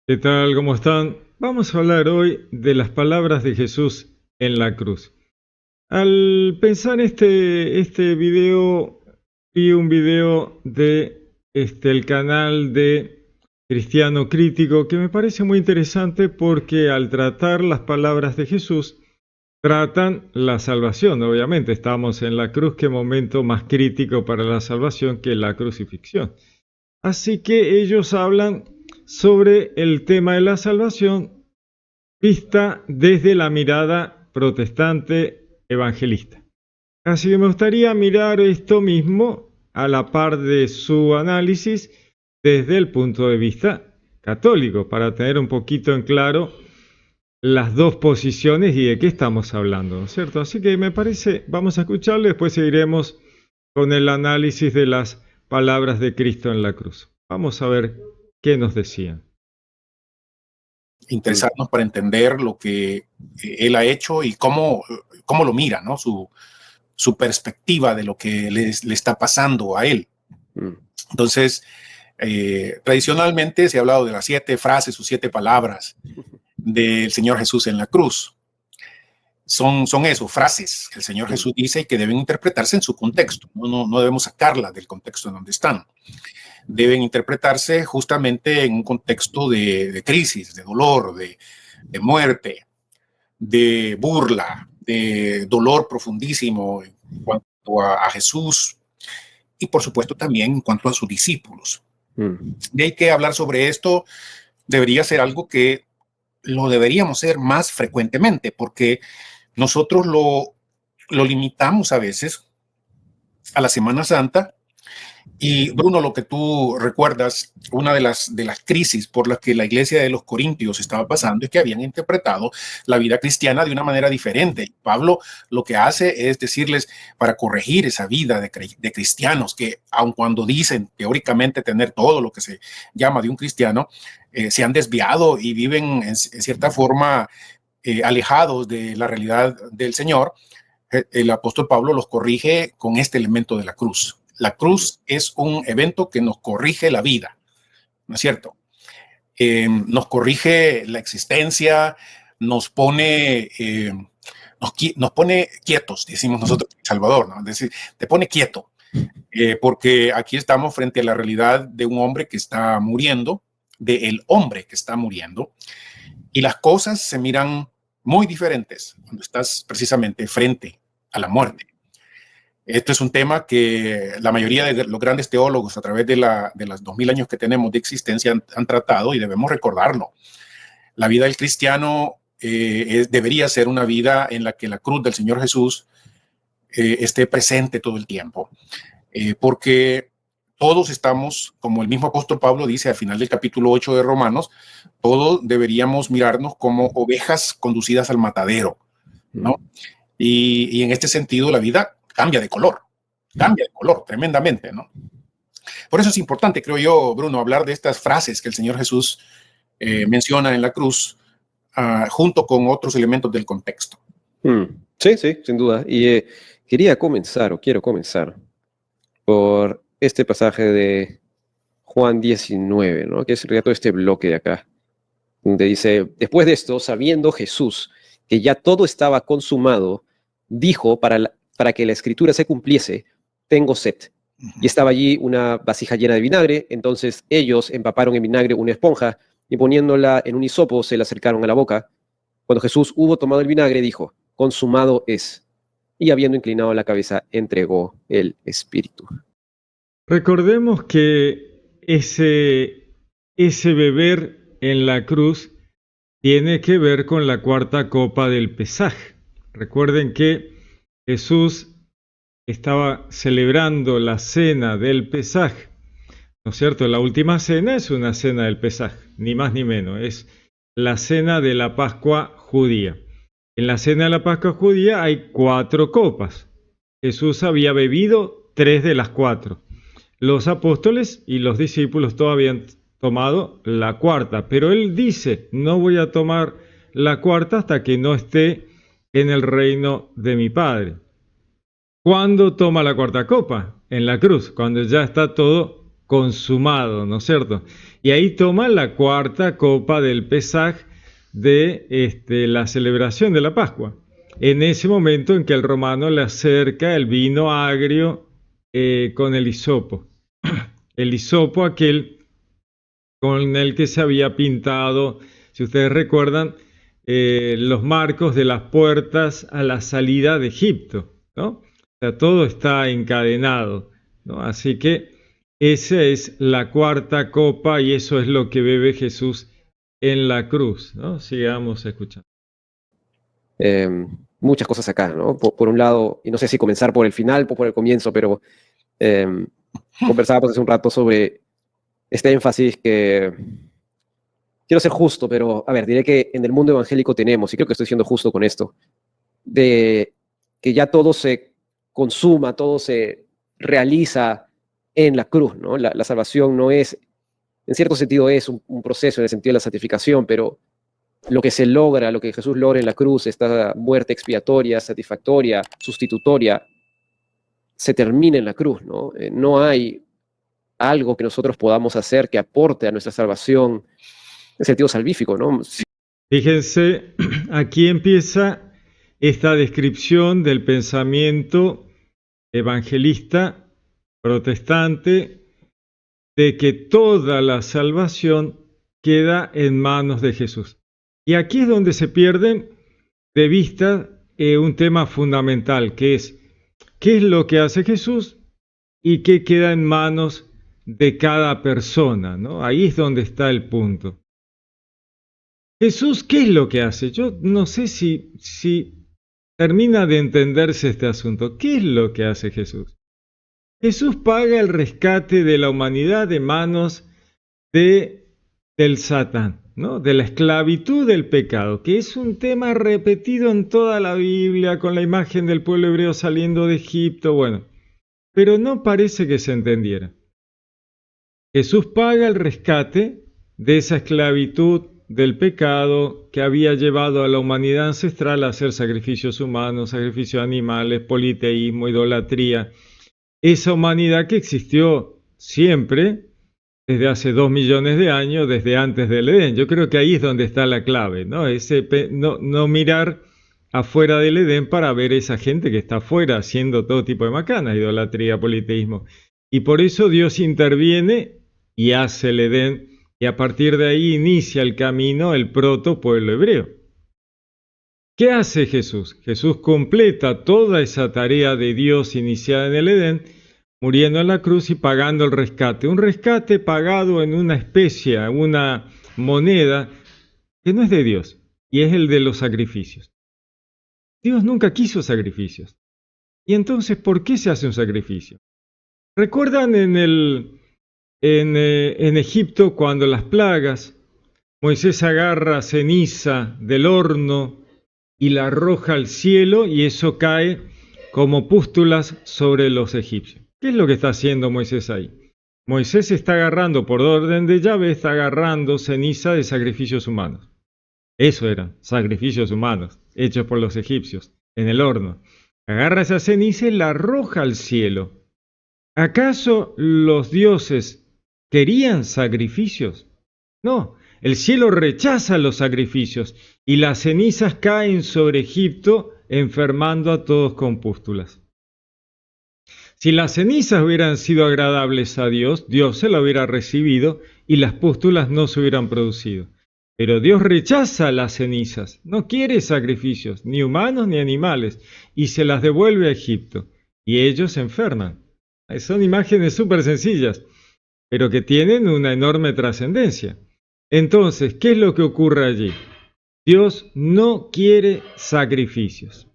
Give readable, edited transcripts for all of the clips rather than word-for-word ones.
¿Qué tal? ¿Cómo están? Vamos a hablar hoy de las palabras de Jesús en la cruz. Al pensar este video, vi un video de el canal de Cristiano Crítico que me parece muy interesante porque al tratar las palabras de Jesús, tratan la salvación. Obviamente estamos en la cruz, qué momento más crítico para la salvación que la crucifixión. Así que ellos hablan sobre el tema de la salvación vista desde la mirada protestante evangelista. Así que me gustaría mirar esto mismo a la par de su análisis desde el punto de vista católico, para tener un poquito en claro las dos posiciones y de qué estamos hablando, ¿no es cierto? Así que me parece, vamos a escucharlo y después seguiremos con el análisis de las palabras de Cristo en la cruz. Vamos a ver qué nos decían. Interesarnos para entender lo que él ha hecho y cómo lo mira, ¿no? Su perspectiva de lo que le está pasando a él. Entonces, tradicionalmente se ha hablado de las 7 frases o 7 palabras del Señor Jesús en la cruz. Son eso, frases que el Señor Jesús dice y que deben interpretarse en su contexto. No debemos sacarlas del contexto en donde están. Deben interpretarse justamente en un contexto de crisis, de dolor, de muerte, de burla, de dolor profundísimo en cuanto a Jesús y por supuesto también en cuanto a sus discípulos. De ahí que hablar sobre esto debería ser algo que lo deberíamos hacer más frecuentemente, porque nosotros lo limitamos a veces a la Semana Santa. Y Bruno, lo que tú recuerdas, una de las crisis por las que la iglesia de los Corintios estaba pasando es que habían interpretado la vida cristiana de una manera diferente. Pablo lo que hace es decirles, para corregir esa vida de cristianos que, aun cuando dicen teóricamente tener todo lo que se llama de un cristiano, se han desviado y viven en cierta forma alejados de la realidad del Señor. El apóstol Pablo los corrige con este elemento de la cruz. La cruz es un evento que nos corrige la vida, ¿no es cierto? Nos corrige la existencia, nos pone quietos, decimos nosotros en El Salvador, ¿no? Es decir, te pone quieto, porque aquí estamos frente a la realidad de un hombre que está muriendo, del hombre que está muriendo, y las cosas se miran muy diferentes cuando estás precisamente frente a la muerte. Este es un tema que la mayoría de los grandes teólogos a través de las 2000 años que tenemos de existencia han tratado y debemos recordarlo. La vida del cristiano debería ser una vida en la que la cruz del Señor Jesús esté presente todo el tiempo, porque todos estamos, como el mismo apóstol Pablo dice al final del capítulo 8 de Romanos, todos deberíamos mirarnos como ovejas conducidas al matadero, ¿no? Y en este sentido la vida cambia de color tremendamente, ¿no? Por eso es importante, creo yo, Bruno, hablar de estas frases que el Señor Jesús menciona en la cruz junto con otros elementos del contexto. Sí, sin duda. Y quiero comenzar por este pasaje de Juan 19, ¿no? Que es todo este bloque de acá, donde dice, después de esto, sabiendo Jesús que ya todo estaba consumado, dijo para que la escritura se cumpliese, tengo sed. Y estaba allí una vasija llena de vinagre, entonces ellos empaparon en vinagre una esponja y poniéndola en un hisopo se la acercaron a la boca. Cuando Jesús hubo tomado el vinagre, dijo, consumado es. Y habiendo inclinado la cabeza, entregó el espíritu. Recordemos que ese beber en la cruz tiene que ver con la cuarta copa del Pesaj. Recuerden que Jesús estaba celebrando la cena del Pesaj, ¿no es cierto? La última cena es una cena del Pesaj, ni más ni menos, es la cena de la Pascua judía. En la cena de la Pascua judía hay 4 copas. Jesús había bebido 3 de las 4. Los apóstoles y los discípulos todavía habían tomado la cuarta, pero él dice, no voy a tomar la cuarta hasta que no esté en el reino de mi Padre. ¿Cuándo toma la cuarta copa? En la cruz, cuando ya está todo consumado, ¿no es cierto? Y ahí toma la cuarta copa del Pesaj de la celebración de la Pascua. En ese momento en que el romano le acerca el vino agrio con el hisopo. El hisopo aquel con el que se había pintado, si ustedes recuerdan, los marcos de las puertas a la salida de Egipto, ¿no? O sea, todo está encadenado, ¿no? Así que esa es la cuarta copa y eso es lo que bebe Jesús en la cruz, ¿no? Sigamos escuchando. Muchas cosas acá, ¿no? Por un lado, y no sé si comenzar por el final o por el comienzo, pero conversábamos hace un rato sobre este énfasis que quiero ser justo, pero a ver, diré que en el mundo evangélico tenemos, y creo que estoy siendo justo con esto, de que ya todo se consuma, todo se realiza en la cruz, ¿no? La salvación no es, en cierto sentido es un proceso en el sentido de la santificación, pero lo que se logra, lo que Jesús logra en la cruz, esta muerte expiatoria, satisfactoria, sustitutoria, se termina en la cruz, ¿no? No hay algo que nosotros podamos hacer que aporte a nuestra salvación en sentido salvífico, ¿no? Fíjense, aquí empieza esta descripción del pensamiento evangelista protestante de que toda la salvación queda en manos de Jesús. Y aquí es donde se pierden de vista un tema fundamental, que es qué es lo que hace Jesús y qué queda en manos de cada persona, ¿no? Ahí es donde está el punto. Jesús, ¿qué es lo que hace? Yo no sé si termina de entenderse este asunto. ¿Qué es lo que hace Jesús? Jesús paga el rescate de la humanidad de manos del Satán, ¿no? De la esclavitud del pecado, que es un tema repetido en toda la Biblia, con la imagen del pueblo hebreo saliendo de Egipto, bueno, pero no parece que se entendiera. Jesús paga el rescate de esa esclavitud del pecado que había llevado a la humanidad ancestral a hacer sacrificios humanos, sacrificios animales, politeísmo, idolatría. Esa humanidad que existió siempre, desde hace 2 millones de años, desde antes del Edén. Yo creo que ahí es donde está la clave, ¿no? No mirar afuera del Edén para ver esa gente que está afuera haciendo todo tipo de macanas, idolatría, politeísmo. Y por eso Dios interviene y hace el Edén, y a partir de ahí inicia el camino el protopueblo hebreo. ¿Qué hace Jesús? Jesús completa toda esa tarea de Dios iniciada en el Edén, muriendo en la cruz y pagando el rescate. Un rescate pagado en una especie, una moneda que no es de Dios, y es el de los sacrificios. Dios nunca quiso sacrificios. Y entonces, ¿por qué se hace un sacrificio? ¿Recuerdan en Egipto cuando las plagas, Moisés agarra ceniza del horno y la arroja al cielo y eso cae como pústulas sobre los egipcios? ¿Qué es lo que está haciendo Moisés ahí? Moisés está agarrando, por orden de Yahvé, está agarrando ceniza de sacrificios humanos. Eso eran, sacrificios humanos, hechos por los egipcios, en el horno. Agarra esa ceniza y la arroja al cielo. ¿Acaso los dioses querían sacrificios? No, el cielo rechaza los sacrificios y las cenizas caen sobre Egipto enfermando a todos con pústulas. Si las cenizas hubieran sido agradables a Dios, Dios se las hubiera recibido y las pústulas no se hubieran producido. Pero Dios rechaza las cenizas, no quiere sacrificios, ni humanos ni animales, y se las devuelve a Egipto, y ellos se enferman. Son imágenes súper sencillas, pero que tienen una enorme trascendencia. Entonces, ¿qué es lo que ocurre allí? Dios no quiere sacrificios.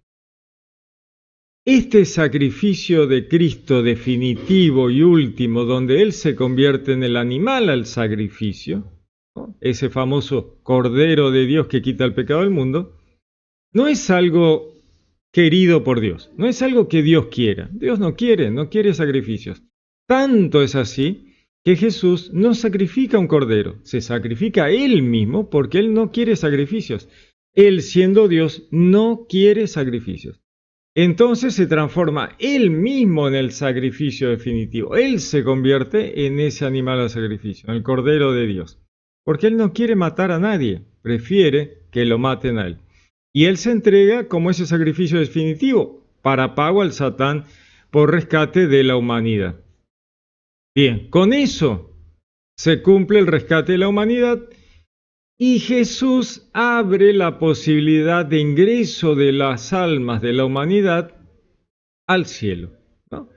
Este sacrificio de Cristo definitivo y último, donde Él se convierte en el animal al sacrificio, ¿no? Ese famoso Cordero de Dios que quita el pecado del mundo, no es algo querido por Dios, no es algo que Dios quiera. Dios no quiere sacrificios. Tanto es así que Jesús no sacrifica un cordero, se sacrifica Él mismo porque Él no quiere sacrificios. Él, siendo Dios, no quiere sacrificios. entonces se transforma él mismo en el sacrificio definitivo. Él se convierte en ese animal al sacrificio, en el Cordero de Dios. Porque él no quiere matar a nadie, prefiere que lo maten a él. Y él se entrega como ese sacrificio definitivo para pago al Satán por rescate de la humanidad. Bien, con eso se cumple el rescate de la humanidad y Jesús abre la posibilidad de ingreso de las almas de la humanidad al cielo, ¿no?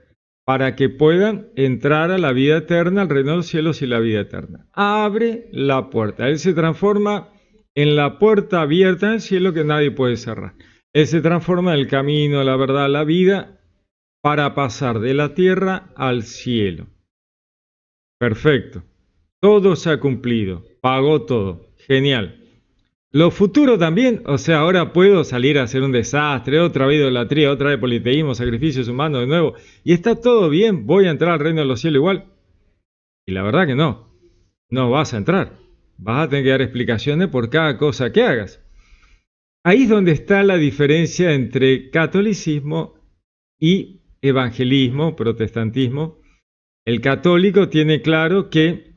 Para que puedan entrar a la vida eterna, al reino de los cielos y la vida eterna. Abre la puerta. Él se transforma en la puerta abierta en el cielo que nadie puede cerrar. Él se transforma en el camino, la verdad, la vida, para pasar de la tierra al cielo. Perfecto. Todo se ha cumplido. Pagó todo. Genial. Lo futuro también, o sea, ahora puedo salir a hacer un desastre, otra vez idolatría, otra vez politeísmo, sacrificios humanos de nuevo, y está todo bien, voy a entrar al reino de los cielos igual. Y la verdad que no, no vas a entrar. Vas a tener que dar explicaciones por cada cosa que hagas. Ahí es donde está la diferencia entre catolicismo y evangelismo, protestantismo. El católico tiene claro que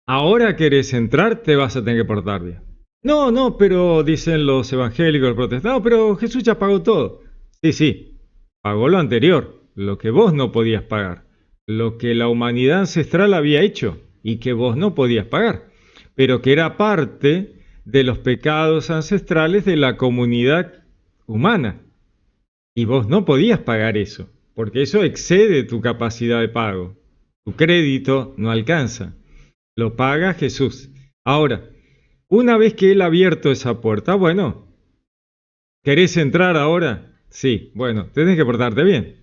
ahora querés entrar, te vas a tener que portar bien. No, pero dicen los evangélicos, los protestantes, no, pero Jesús ya pagó todo. Sí, pagó lo anterior, lo que vos no podías pagar, lo que la humanidad ancestral había hecho y que vos no podías pagar, pero que era parte de los pecados ancestrales de la comunidad humana. Y vos no podías pagar eso, porque eso excede tu capacidad de pago. Tu crédito no alcanza. Lo paga Jesús. Ahora, una vez que Él ha abierto esa puerta, bueno, ¿querés entrar ahora? Sí, bueno, tenés que portarte bien.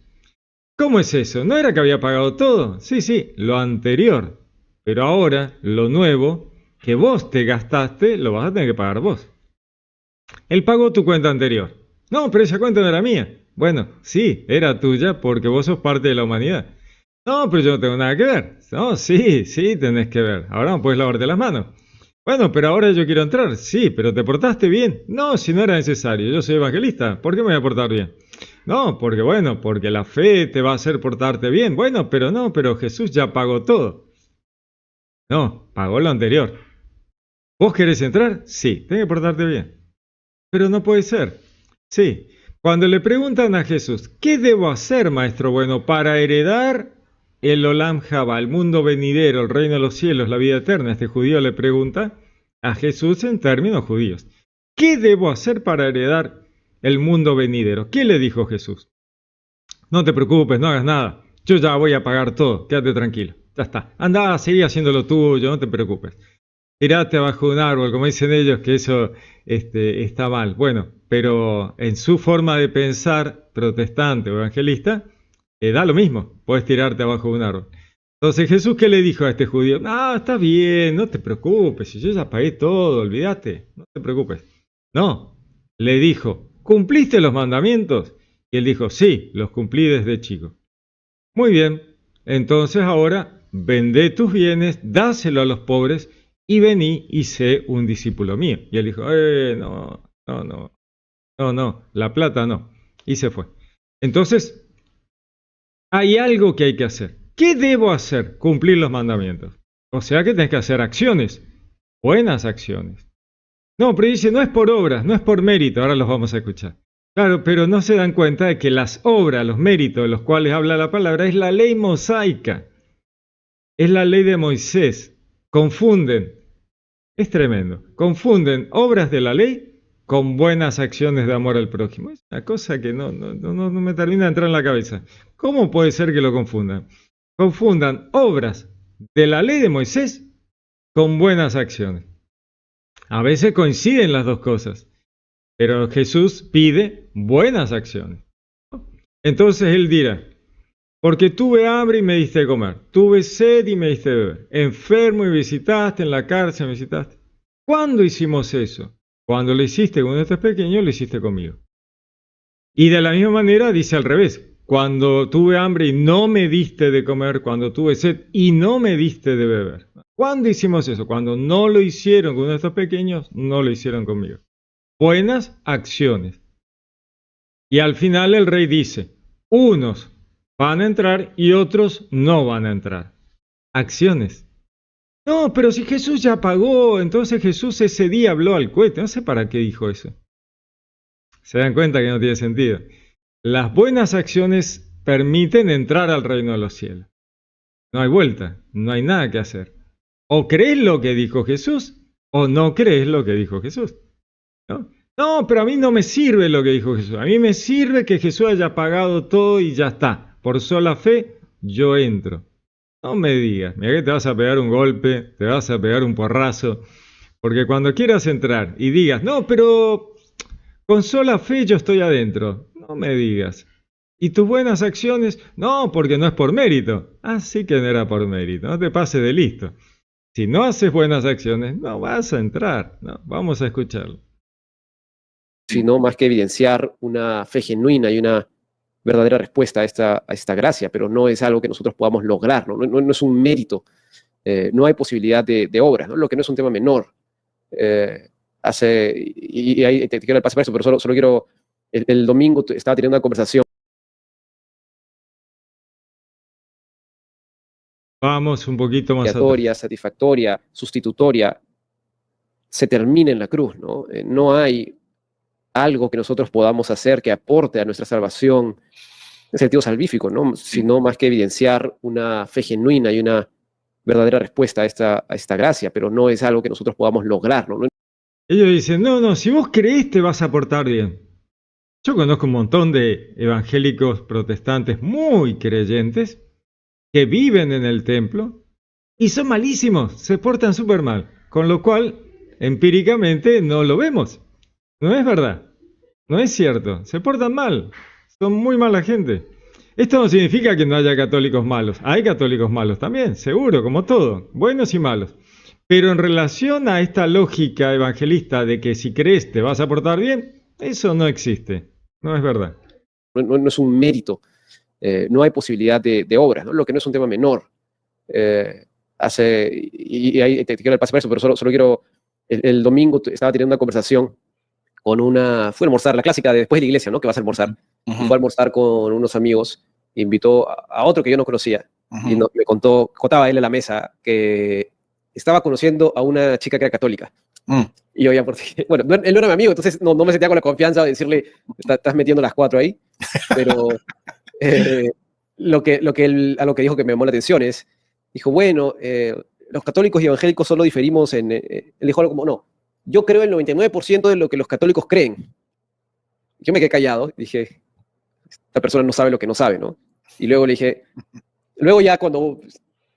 ¿Cómo es eso? ¿No era que había pagado todo? Sí, lo anterior. Pero ahora, lo nuevo, que vos te gastaste, lo vas a tener que pagar vos. Él pagó tu cuenta anterior. No, pero esa cuenta no era mía. Bueno, sí, era tuya porque vos sos parte de la humanidad. No, pero yo no tengo nada que ver. No, sí, tenés que ver. Ahora no puedes lavarte las manos. Bueno, pero ahora yo quiero entrar. Sí, pero ¿te portaste bien? No, si no era necesario. Yo soy evangelista. ¿Por qué me voy a portar bien? No, porque la fe te va a hacer portarte bien. Bueno, pero Jesús ya pagó todo. No, pagó lo anterior. ¿Vos querés entrar? Sí, tenés que portarte bien. Pero no puede ser. Sí, cuando le preguntan a Jesús, ¿qué debo hacer, maestro bueno, para heredar el Olam Jabá, el mundo venidero, el reino de los cielos, la vida eterna? Este judío le pregunta a Jesús en términos judíos. ¿Qué debo hacer para heredar el mundo venidero? ¿Qué le dijo Jesús? No te preocupes, no hagas nada. Yo ya voy a pagar todo, quédate tranquilo. Ya está. Anda, seguí haciendo lo tuyo, no te preocupes. Tirate abajo de un árbol, como dicen ellos, que eso está mal. Bueno, pero en su forma de pensar, protestante o evangelista, da lo mismo, puedes tirarte abajo de un árbol. Entonces Jesús, ¿qué le dijo a este judío? Ah, está bien, no te preocupes, si yo ya pagué todo, olvídate, no te preocupes. No, le dijo, ¿cumpliste los mandamientos? Y él dijo, sí, los cumplí desde chico. Muy bien, entonces ahora vendé tus bienes, dáselo a los pobres y vení y sé un discípulo mío. Y él dijo, no, la plata no. Y se fue. Entonces, hay algo que hay que hacer. ¿Qué debo hacer? Cumplir los mandamientos. O sea que tenés que hacer acciones, buenas acciones. No, pero dice, no es por obras, no es por mérito, ahora los vamos a escuchar. Claro, pero no se dan cuenta de que las obras, los méritos de los cuales habla la palabra, es la ley mosaica. Es la ley de Moisés. Confunden. Es tremendo. Confunden obras de la ley con buenas acciones de amor al prójimo. Es una cosa que no me termina de entrar en la cabeza. ¿Cómo puede ser que lo confundan? Confundan obras de la ley de Moisés con buenas acciones. A veces coinciden las dos cosas, pero Jesús pide buenas acciones. Entonces Él dirá, porque tuve hambre y me diste de comer, tuve sed y me diste de beber, enfermo y visitaste, en la cárcel me visitaste. ¿Cuándo hicimos eso? Cuando lo hiciste con estos pequeños, lo hiciste conmigo. Y de la misma manera dice al revés, cuando tuve hambre y no me diste de comer, cuando tuve sed y no me diste de beber. ¿Cuándo hicimos eso? Cuando no lo hicieron con estos pequeños, no lo hicieron conmigo. Buenas acciones. Y al final el rey dice, unos van a entrar y otros no van a entrar. Acciones. No, pero si Jesús ya pagó, entonces Jesús ese día habló al cohete. No sé para qué dijo eso. Se dan cuenta que no tiene sentido. Las buenas acciones permiten entrar al reino de los cielos. No hay vuelta, no hay nada que hacer. O crees lo que dijo Jesús o no crees lo que dijo Jesús. ¿No? No, pero a mí no me sirve lo que dijo Jesús. A mí me sirve que Jesús haya pagado todo y ya está. Por sola fe, yo entro. No me digas, mira que te vas a pegar un golpe, te vas a pegar un porrazo. Porque cuando quieras entrar y digas, no, pero con sola fe yo estoy adentro. No me digas. ¿Y tus buenas acciones? No, porque no es por mérito. Así que no era por mérito. No te pases de listo. Si no haces buenas acciones, no vas a entrar. No, vamos a escucharlo. Sino más que evidenciar una fe genuina y una verdadera respuesta a esta gracia, pero no es algo que nosotros podamos lograr, no es un mérito, no hay posibilidad de obras, ¿no? Lo que no es un tema menor. Y ahí te quiero el pase para eso, pero solo quiero, el domingo estaba teniendo una conversación. Vamos un poquito más atrás. Satisfactoria, sustitutoria, se termina en la cruz, ¿no? No hay algo que nosotros podamos hacer que aporte a nuestra salvación en sentido salvífico, ¿no? Sino más que evidenciar una fe genuina y una verdadera respuesta a esta gracia, pero no es algo que nosotros podamos lograr, ¿no? Ellos dicen, no, si vos creés te vas a portar bien. Yo conozco un montón de evangélicos protestantes muy creyentes que viven en el templo y son malísimos, se portan súper mal, con lo cual empíricamente no lo vemos. No es verdad, no es cierto, se portan mal, son muy mala gente. Esto no significa que no haya católicos malos, hay católicos malos también, seguro, como todo, buenos y malos. Pero en relación a esta lógica evangelista de que si crees te vas a portar bien, eso no existe, no es verdad. No es un mérito, no hay posibilidad de obras, ¿no? Lo que no es un tema menor. Y ahí te quiero el pase para eso, pero solo quiero, el domingo estaba teniendo una conversación fue a almorzar, la clásica de después de la iglesia, ¿no? Que vas a almorzar. Fue a almorzar con unos amigos, invitó a otro que yo no conocía, y me contaba él en la mesa que estaba conociendo a una chica que era católica. Y yo ya, bueno, él no era mi amigo, entonces no me sentía con la confianza de decirle, estás metiendo las 4 ahí, pero lo que dijo que me llamó la atención es, dijo, bueno, los católicos y evangélicos solo diferimos él dijo algo como, no, yo creo el 99% de lo que los católicos creen. Yo me quedé callado, dije, esta persona no sabe lo que no sabe, ¿no? Y luego le dije, luego ya cuando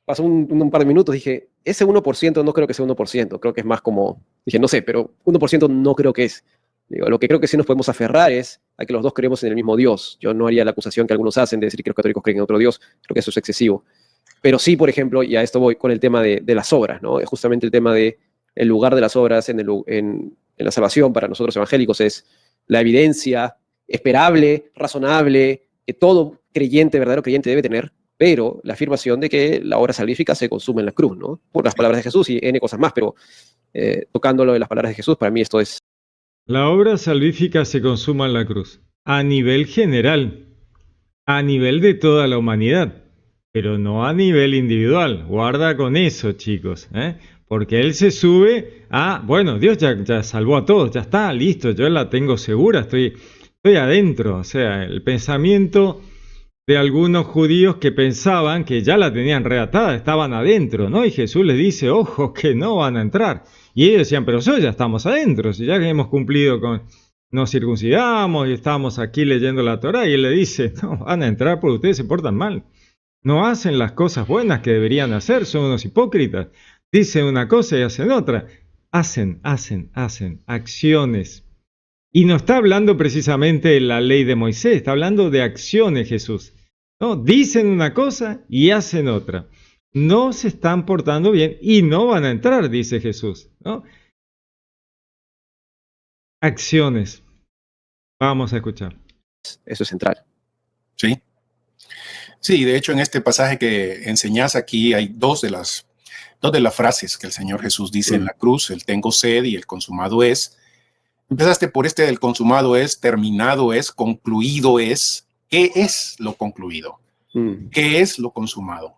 pasó un par de minutos, dije, ese 1% no creo que sea 1%, creo que es más como, dije, no sé, pero 1% no creo que es. Digo, lo que creo que sí nos podemos aferrar es a que los dos creemos en el mismo Dios. Yo no haría la acusación que algunos hacen de decir que los católicos creen en otro Dios, creo que eso es excesivo. Pero sí, por ejemplo, y a esto voy con el tema de las obras, ¿no? Es justamente el tema de el lugar de las obras en la salvación para nosotros evangélicos es la evidencia esperable, razonable, que todo creyente, verdadero creyente debe tener, pero la afirmación de que la obra salvífica se consume en la cruz, ¿no? Por las palabras de Jesús y N cosas más, pero tocándolo de las palabras de Jesús, para mí esto es... La obra salvífica se consuma en la cruz, a nivel general, a nivel de toda la humanidad, pero no a nivel individual. Guarda con eso, chicos, ¿eh? Porque él se sube a, bueno, Dios ya salvó a todos, ya está, listo, yo la tengo segura, estoy adentro. O sea, el pensamiento de algunos judíos que pensaban que ya la tenían reatada, estaban adentro, ¿no? Y Jesús les dice, ojo, que no van a entrar. Y ellos decían, pero ya estamos adentro, si ya que hemos cumplido con, nos circuncidamos y estamos aquí leyendo la Torá, y él le dice, no, van a entrar porque ustedes se portan mal. No hacen las cosas buenas que deberían hacer, son unos hipócritas. Dicen una cosa y hacen otra. Hacen acciones. Y no está hablando precisamente de la ley de Moisés, está hablando de acciones Jesús, ¿no? Dicen una cosa y hacen otra. No se están portando bien y no van a entrar, dice Jesús, ¿no? Acciones. Vamos a escuchar. Eso es central. Sí. Sí, de hecho en este pasaje que enseñas aquí hay dos de las frases que el Señor Jesús dice en la cruz, el tengo sed y el consumado es. Empezaste por este del consumado es, terminado es, concluido es. ¿Qué es lo concluido? ¿Qué es lo consumado?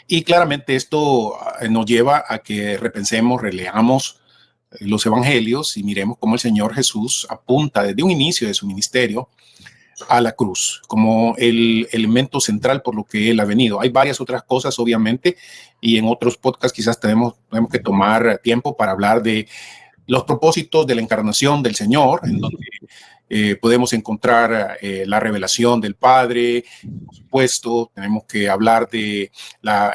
Y claramente esto nos lleva a que repensemos, releamos los evangelios y miremos cómo el Señor Jesús apunta desde un inicio de su ministerio a la cruz como el elemento central por lo que él ha venido. Hay varias otras cosas, obviamente, y en otros podcasts quizás tenemos que tomar tiempo para hablar de los propósitos de la encarnación del Señor, en donde podemos encontrar la revelación del Padre. Por supuesto, tenemos que hablar de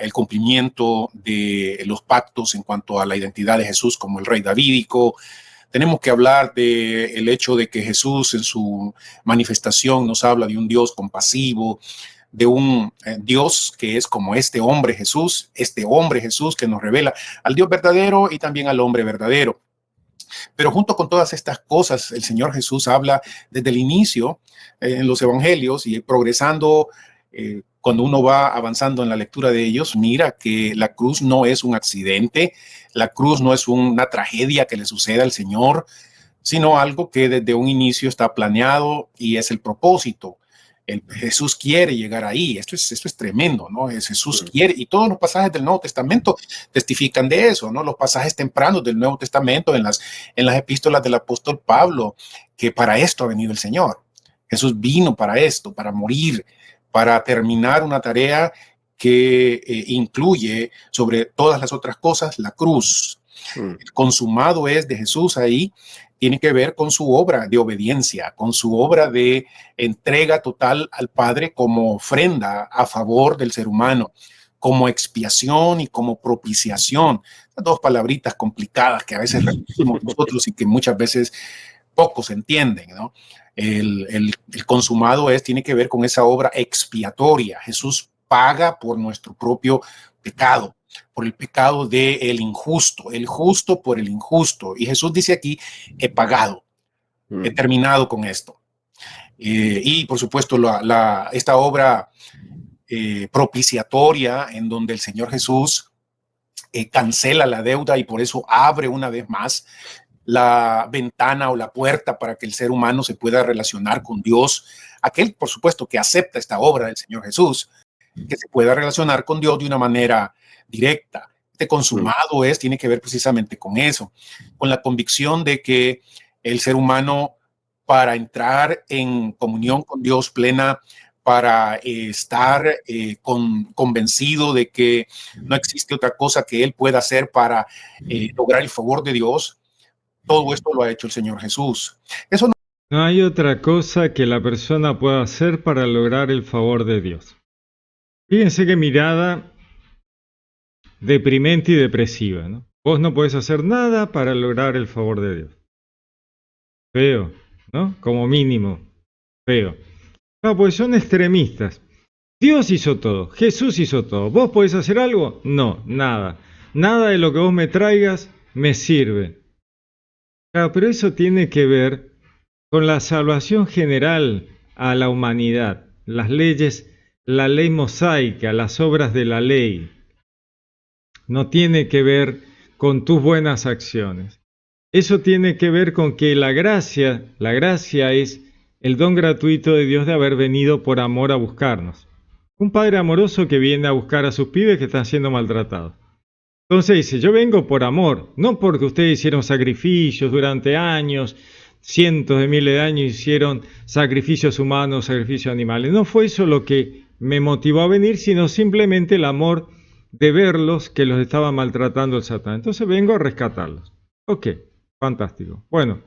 el cumplimiento de los pactos en cuanto a la identidad de Jesús como el rey davídico. Tenemos que hablar del hecho de que Jesús en su manifestación nos habla de un Dios compasivo, de un Dios que es como este hombre Jesús que nos revela al Dios verdadero y también al hombre verdadero. Pero junto con todas estas cosas, el Señor Jesús habla desde el inicio en los evangelios y progresando. Cuando uno va avanzando en la lectura de ellos, mira que la cruz no es un accidente, la cruz no es una tragedia que le suceda al Señor, sino algo que desde un inicio está planeado y es el propósito. Jesús quiere llegar ahí. Esto es tremendo, ¿no? Jesús quiere, y todos los pasajes del Nuevo Testamento testifican de eso, ¿no? Los pasajes tempranos del Nuevo Testamento en las epístolas del apóstol Pablo, que para esto ha venido el Señor. Jesús vino para esto, para morir, para terminar una tarea que incluye sobre todas las otras cosas la cruz. El consumado es de Jesús ahí. Tiene que ver con su obra de obediencia, con su obra de entrega total al Padre como ofrenda a favor del ser humano, como expiación y como propiciación. Dos palabritas complicadas que a veces repetimos nosotros y que muchas veces pocos entienden, ¿no? El consumado tiene que ver con esa obra expiatoria. Jesús paga por nuestro propio pecado, por el pecado del injusto, el justo por el injusto. Y Jesús dice aquí, he pagado, he terminado con esto. Y por supuesto, esta obra propiciatoria en donde el Señor Jesús cancela la deuda y por eso abre una vez más la ventana o la puerta para que el ser humano se pueda relacionar con Dios. Aquel, por supuesto, que acepta esta obra del Señor Jesús, que se pueda relacionar con Dios de una manera directa. Este consumado tiene que ver precisamente con eso, con la convicción de que el ser humano, para entrar en comunión con Dios plena, para estar convencido de que no existe otra cosa que él pueda hacer para lograr el favor de Dios, todo esto lo ha hecho el Señor Jesús. Eso no hay otra cosa que la persona pueda hacer para lograr el favor de Dios. Fíjense qué mirada deprimente y depresiva, ¿no? Vos no podés hacer nada para lograr el favor de Dios. Feo, ¿no? Como mínimo, feo. No, pues son extremistas. Dios hizo todo, Jesús hizo todo. ¿Vos podés hacer algo? No, nada. Nada de lo que vos me traigas me sirve. Claro, pero eso tiene que ver con la salvación general a la humanidad, las leyes, la ley mosaica, las obras de la ley. No tiene que ver con tus buenas acciones. Eso tiene que ver con que la gracia es el don gratuito de Dios de haber venido por amor a buscarnos. Un padre amoroso que viene a buscar a sus pibes que están siendo maltratados. Entonces dice, yo vengo por amor, no porque ustedes hicieron sacrificios durante años, cientos de miles de años hicieron sacrificios humanos, sacrificios animales. No fue eso lo que me motivó a venir, sino simplemente el amor de verlos que los estaba maltratando el Satán. Entonces vengo a rescatarlos. Ok, fantástico. Bueno,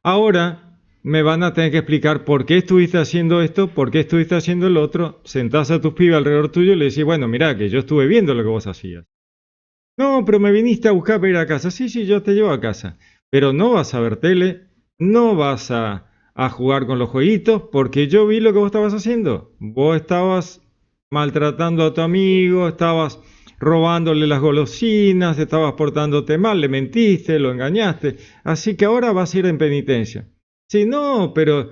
ahora me van a tener que explicar por qué estuviste haciendo esto, por qué estuviste haciendo el otro. Sentás a tus pibes alrededor tuyo y le decís, bueno, mirá, que yo estuve viendo lo que vos hacías. No, pero me viniste a buscar para ir a casa. Sí, yo te llevo a casa. Pero no vas a ver tele, no vas a jugar con los jueguitos, porque yo vi lo que vos estabas haciendo. Vos estabas maltratando a tu amigo, estabas robándole las golosinas, estabas portándote mal, le mentiste, lo engañaste. Así que ahora vas a ir en penitencia. Sí, no, pero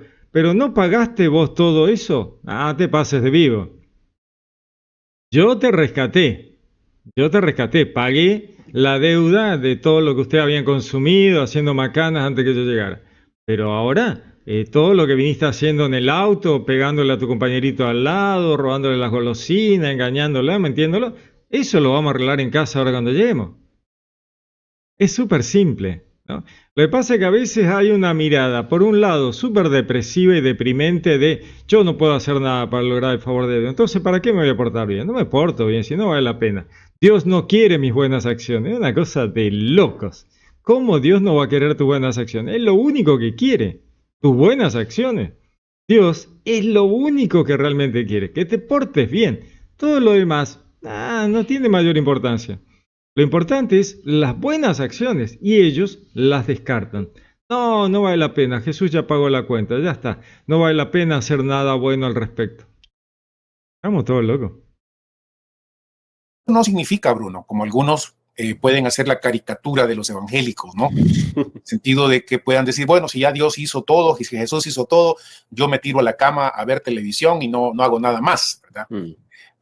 ¿no pagaste vos todo eso? Ah, te pases de vivo. Yo te rescaté, pagué la deuda de todo lo que ustedes habían consumido, haciendo macanas antes que yo llegara. Pero ahora, todo lo que viniste haciendo en el auto, pegándole a tu compañerito al lado, robándole las golosinas, engañándolo, mintiéndolo, eso lo vamos a arreglar en casa ahora cuando lleguemos. Es súper simple, ¿no? Lo que pasa es que a veces hay una mirada, por un lado, súper depresiva y deprimente de yo no puedo hacer nada para lograr el favor de Dios. Entonces, ¿para qué me voy a portar bien? No me porto bien, si no vale la pena. Dios no quiere mis buenas acciones. Es una cosa de locos. ¿Cómo Dios no va a querer tus buenas acciones? Es lo único que quiere, tus buenas acciones. Dios es lo único que realmente quiere, que te portes bien. Todo lo demás, no tiene mayor importancia. Lo importante es las buenas acciones y ellos las descartan. No, no vale la pena, Jesús ya pagó la cuenta, ya está. No vale la pena hacer nada bueno al respecto. Estamos todos locos. No significa, Bruno, como algunos pueden hacer la caricatura de los evangélicos, ¿no? En el sentido de que puedan decir, bueno, si ya Dios hizo todo, y si Jesús hizo todo, yo me tiro a la cama a ver televisión y no hago nada más, ¿verdad?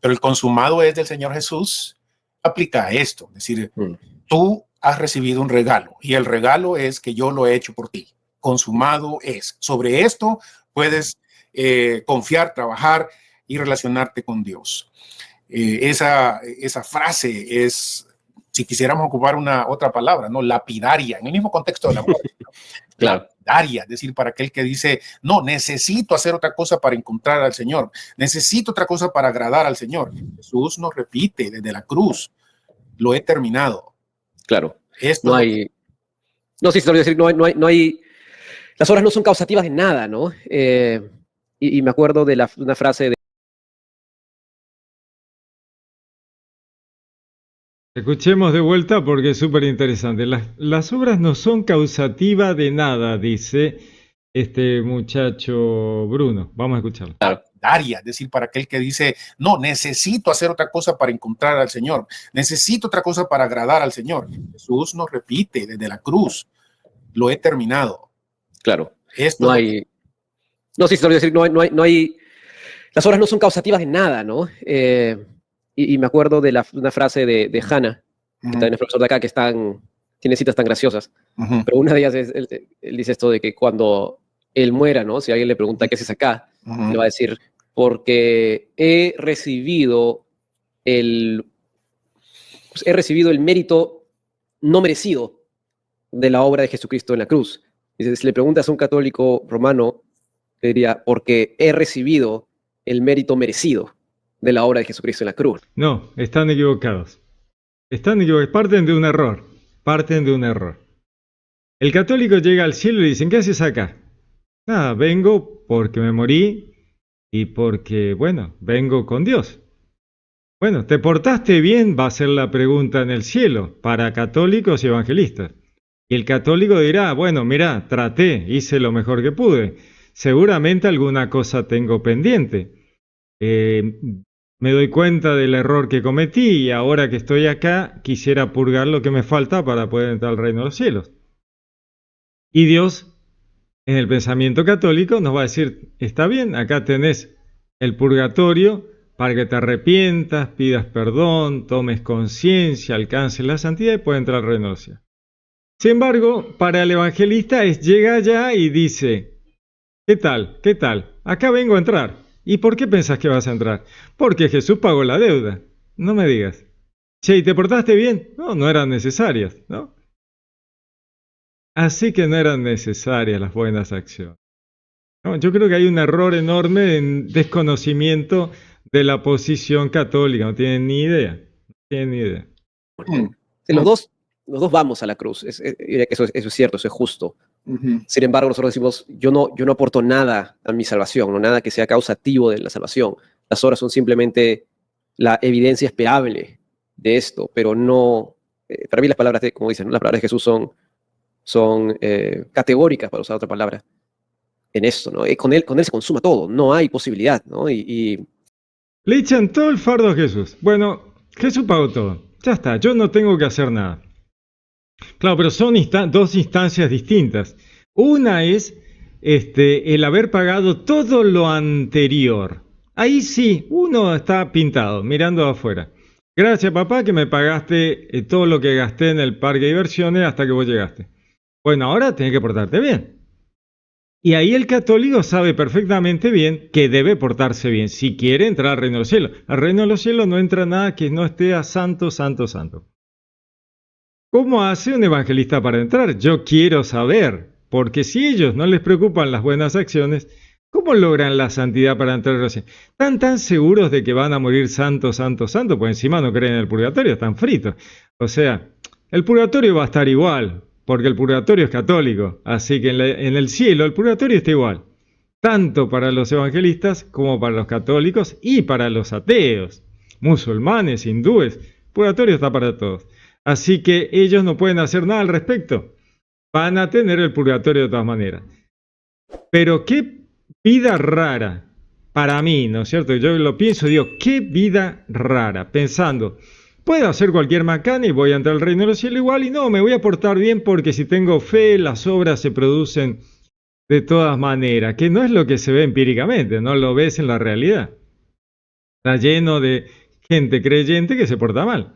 Pero el consumado es del Señor Jesús, aplica a esto, es decir, tú has recibido un regalo y el regalo es que yo lo he hecho por ti. Consumado es. Sobre esto puedes confiar, trabajar y relacionarte con Dios. Esa frase es, si quisiéramos ocupar otra palabra, ¿no? Lapidaria, en el mismo contexto de la muerte, ¿no? Claro. Lapidaria, es decir, para aquel que dice, no, necesito hacer otra cosa para encontrar al Señor, necesito otra cosa para agradar al Señor. Jesús nos repite desde la cruz, lo he terminado. Claro. Esto no hay, no, sí, se lo voy a decir, no hay, las obras no son causativas de nada, ¿no? Y me acuerdo de una frase de Escuchemos de vuelta porque es súper interesante. Las obras no son causativas de nada, dice este muchacho Bruno. Vamos a escucharlo. Daria, es decir, para aquel que dice, no, necesito hacer otra cosa para encontrar al Señor, necesito otra cosa para agradar al Señor. Jesús nos repite desde la cruz, lo he terminado. Claro. Esto no hay, no, sí, se lo voy a decir, no hay, las obras no son causativas de nada, ¿no? Y me acuerdo de una frase de Hannah, que también es profesor de acá, que tiene citas tan graciosas, pero una de ellas él dice esto de que cuando él muera, ¿no? Si alguien le pregunta qué haces acá, le va a decir, porque he recibido el mérito no merecido de la obra de Jesucristo en la cruz. Dice, si le preguntas a un católico romano, le diría, porque he recibido el mérito merecido de la obra de Jesucristo en la cruz. No, están equivocados. Parten de un error. El católico llega al cielo y le dicen, ¿qué haces acá? Nada, vengo porque me morí y porque, bueno, vengo con Dios. Bueno, ¿te portaste bien? Va a ser la pregunta en el cielo para católicos y evangelistas. Y el católico dirá, bueno, mira, traté, hice lo mejor que pude. Seguramente alguna cosa tengo pendiente. Me doy cuenta del error que cometí y ahora que estoy acá quisiera purgar lo que me falta para poder entrar al reino de los cielos. Y Dios, en el pensamiento católico, nos va a decir, está bien, acá tenés el purgatorio para que te arrepientas, pidas perdón, tomes conciencia, alcances la santidad y puedas entrar al reino de los cielos. Sin embargo, para el evangelista llega allá y dice, ¿qué tal? ¿Qué tal? Acá vengo a entrar. ¿Y por qué pensás que vas a entrar? Porque Jesús pagó la deuda. No me digas. Che, ¿y te portaste bien? No, no eran necesarias, ¿no? Así que no eran necesarias las buenas acciones. No, yo creo que hay un error enorme en desconocimiento de la posición católica. No tienen ni idea. Sí, los dos vamos a la cruz. Eso es cierto, eso es justo. Sin embargo, nosotros decimos, yo no aporto nada a mi salvación, no nada que sea causativo de la salvación. Las obras son simplemente la evidencia esperable de esto, pero no, para mí las palabras como dicen, ¿no? Las palabras de Jesús son categóricas, para usar otra palabra, en esto, ¿no? Con él se consuma todo, no hay posibilidad, ¿no? Le echan todo el fardo a Jesús. Bueno, Jesús pagó todo, ya está, yo no tengo que hacer nada. Claro, pero son dos instancias distintas. Una es el haber pagado todo lo anterior. Ahí sí, uno está pintado, mirando afuera. Gracias, papá, que me pagaste todo lo que gasté en el parque de diversiones hasta que vos llegaste. Bueno, ahora tenés que portarte bien. Y ahí el católico sabe perfectamente bien que debe portarse bien si quiere entrar al reino de los cielos. Al reino de los cielos no entra nada que no esté a santo, santo, santo. ¿Cómo hace un evangelista para entrar? Yo quiero saber, porque si ellos no les preocupan las buenas acciones, ¿cómo logran la santidad para entrar al cielo? ¿Están tan seguros de que van a morir santo, santo, santo? Pues encima no creen en el purgatorio, están fritos. O sea, el purgatorio va a estar igual, porque el purgatorio es católico. Así que en el cielo el purgatorio está igual. Tanto para los evangelistas como para los católicos y para los ateos, musulmanes, hindúes. El purgatorio está para todos. Así que ellos no pueden hacer nada al respecto. Van a tener el purgatorio de todas maneras. Pero qué vida rara para mí, ¿no es cierto? Yo lo pienso y digo, qué vida rara. Pensando, puedo hacer cualquier macana y voy a entrar al reino de los cielos igual y no, me voy a portar bien porque si tengo fe, las obras se producen de todas maneras. Que no es lo que se ve empíricamente, no lo ves en la realidad. Está lleno de gente creyente que se porta mal.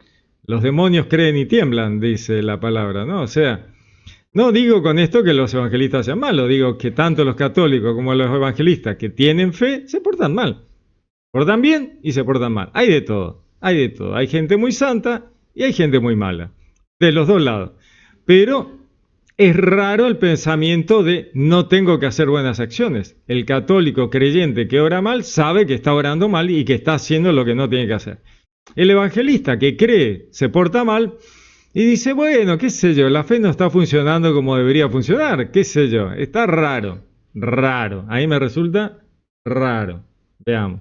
Los demonios creen y tiemblan, dice la palabra, ¿no? O sea, no digo con esto que los evangelistas sean malos, digo que tanto los católicos como los evangelistas que tienen fe se portan mal. Portan bien y se portan mal. Hay de todo, hay de todo. Hay gente muy santa y hay gente muy mala. De los dos lados. Pero es raro el pensamiento de no tengo que hacer buenas acciones. El católico creyente que ora mal sabe que está orando mal y que está haciendo lo que no tiene que hacer. El evangelista que cree se porta mal y dice, bueno, qué sé yo, la fe no está funcionando como debería funcionar, qué sé yo, está raro, raro. Ahí me resulta raro. Veamos.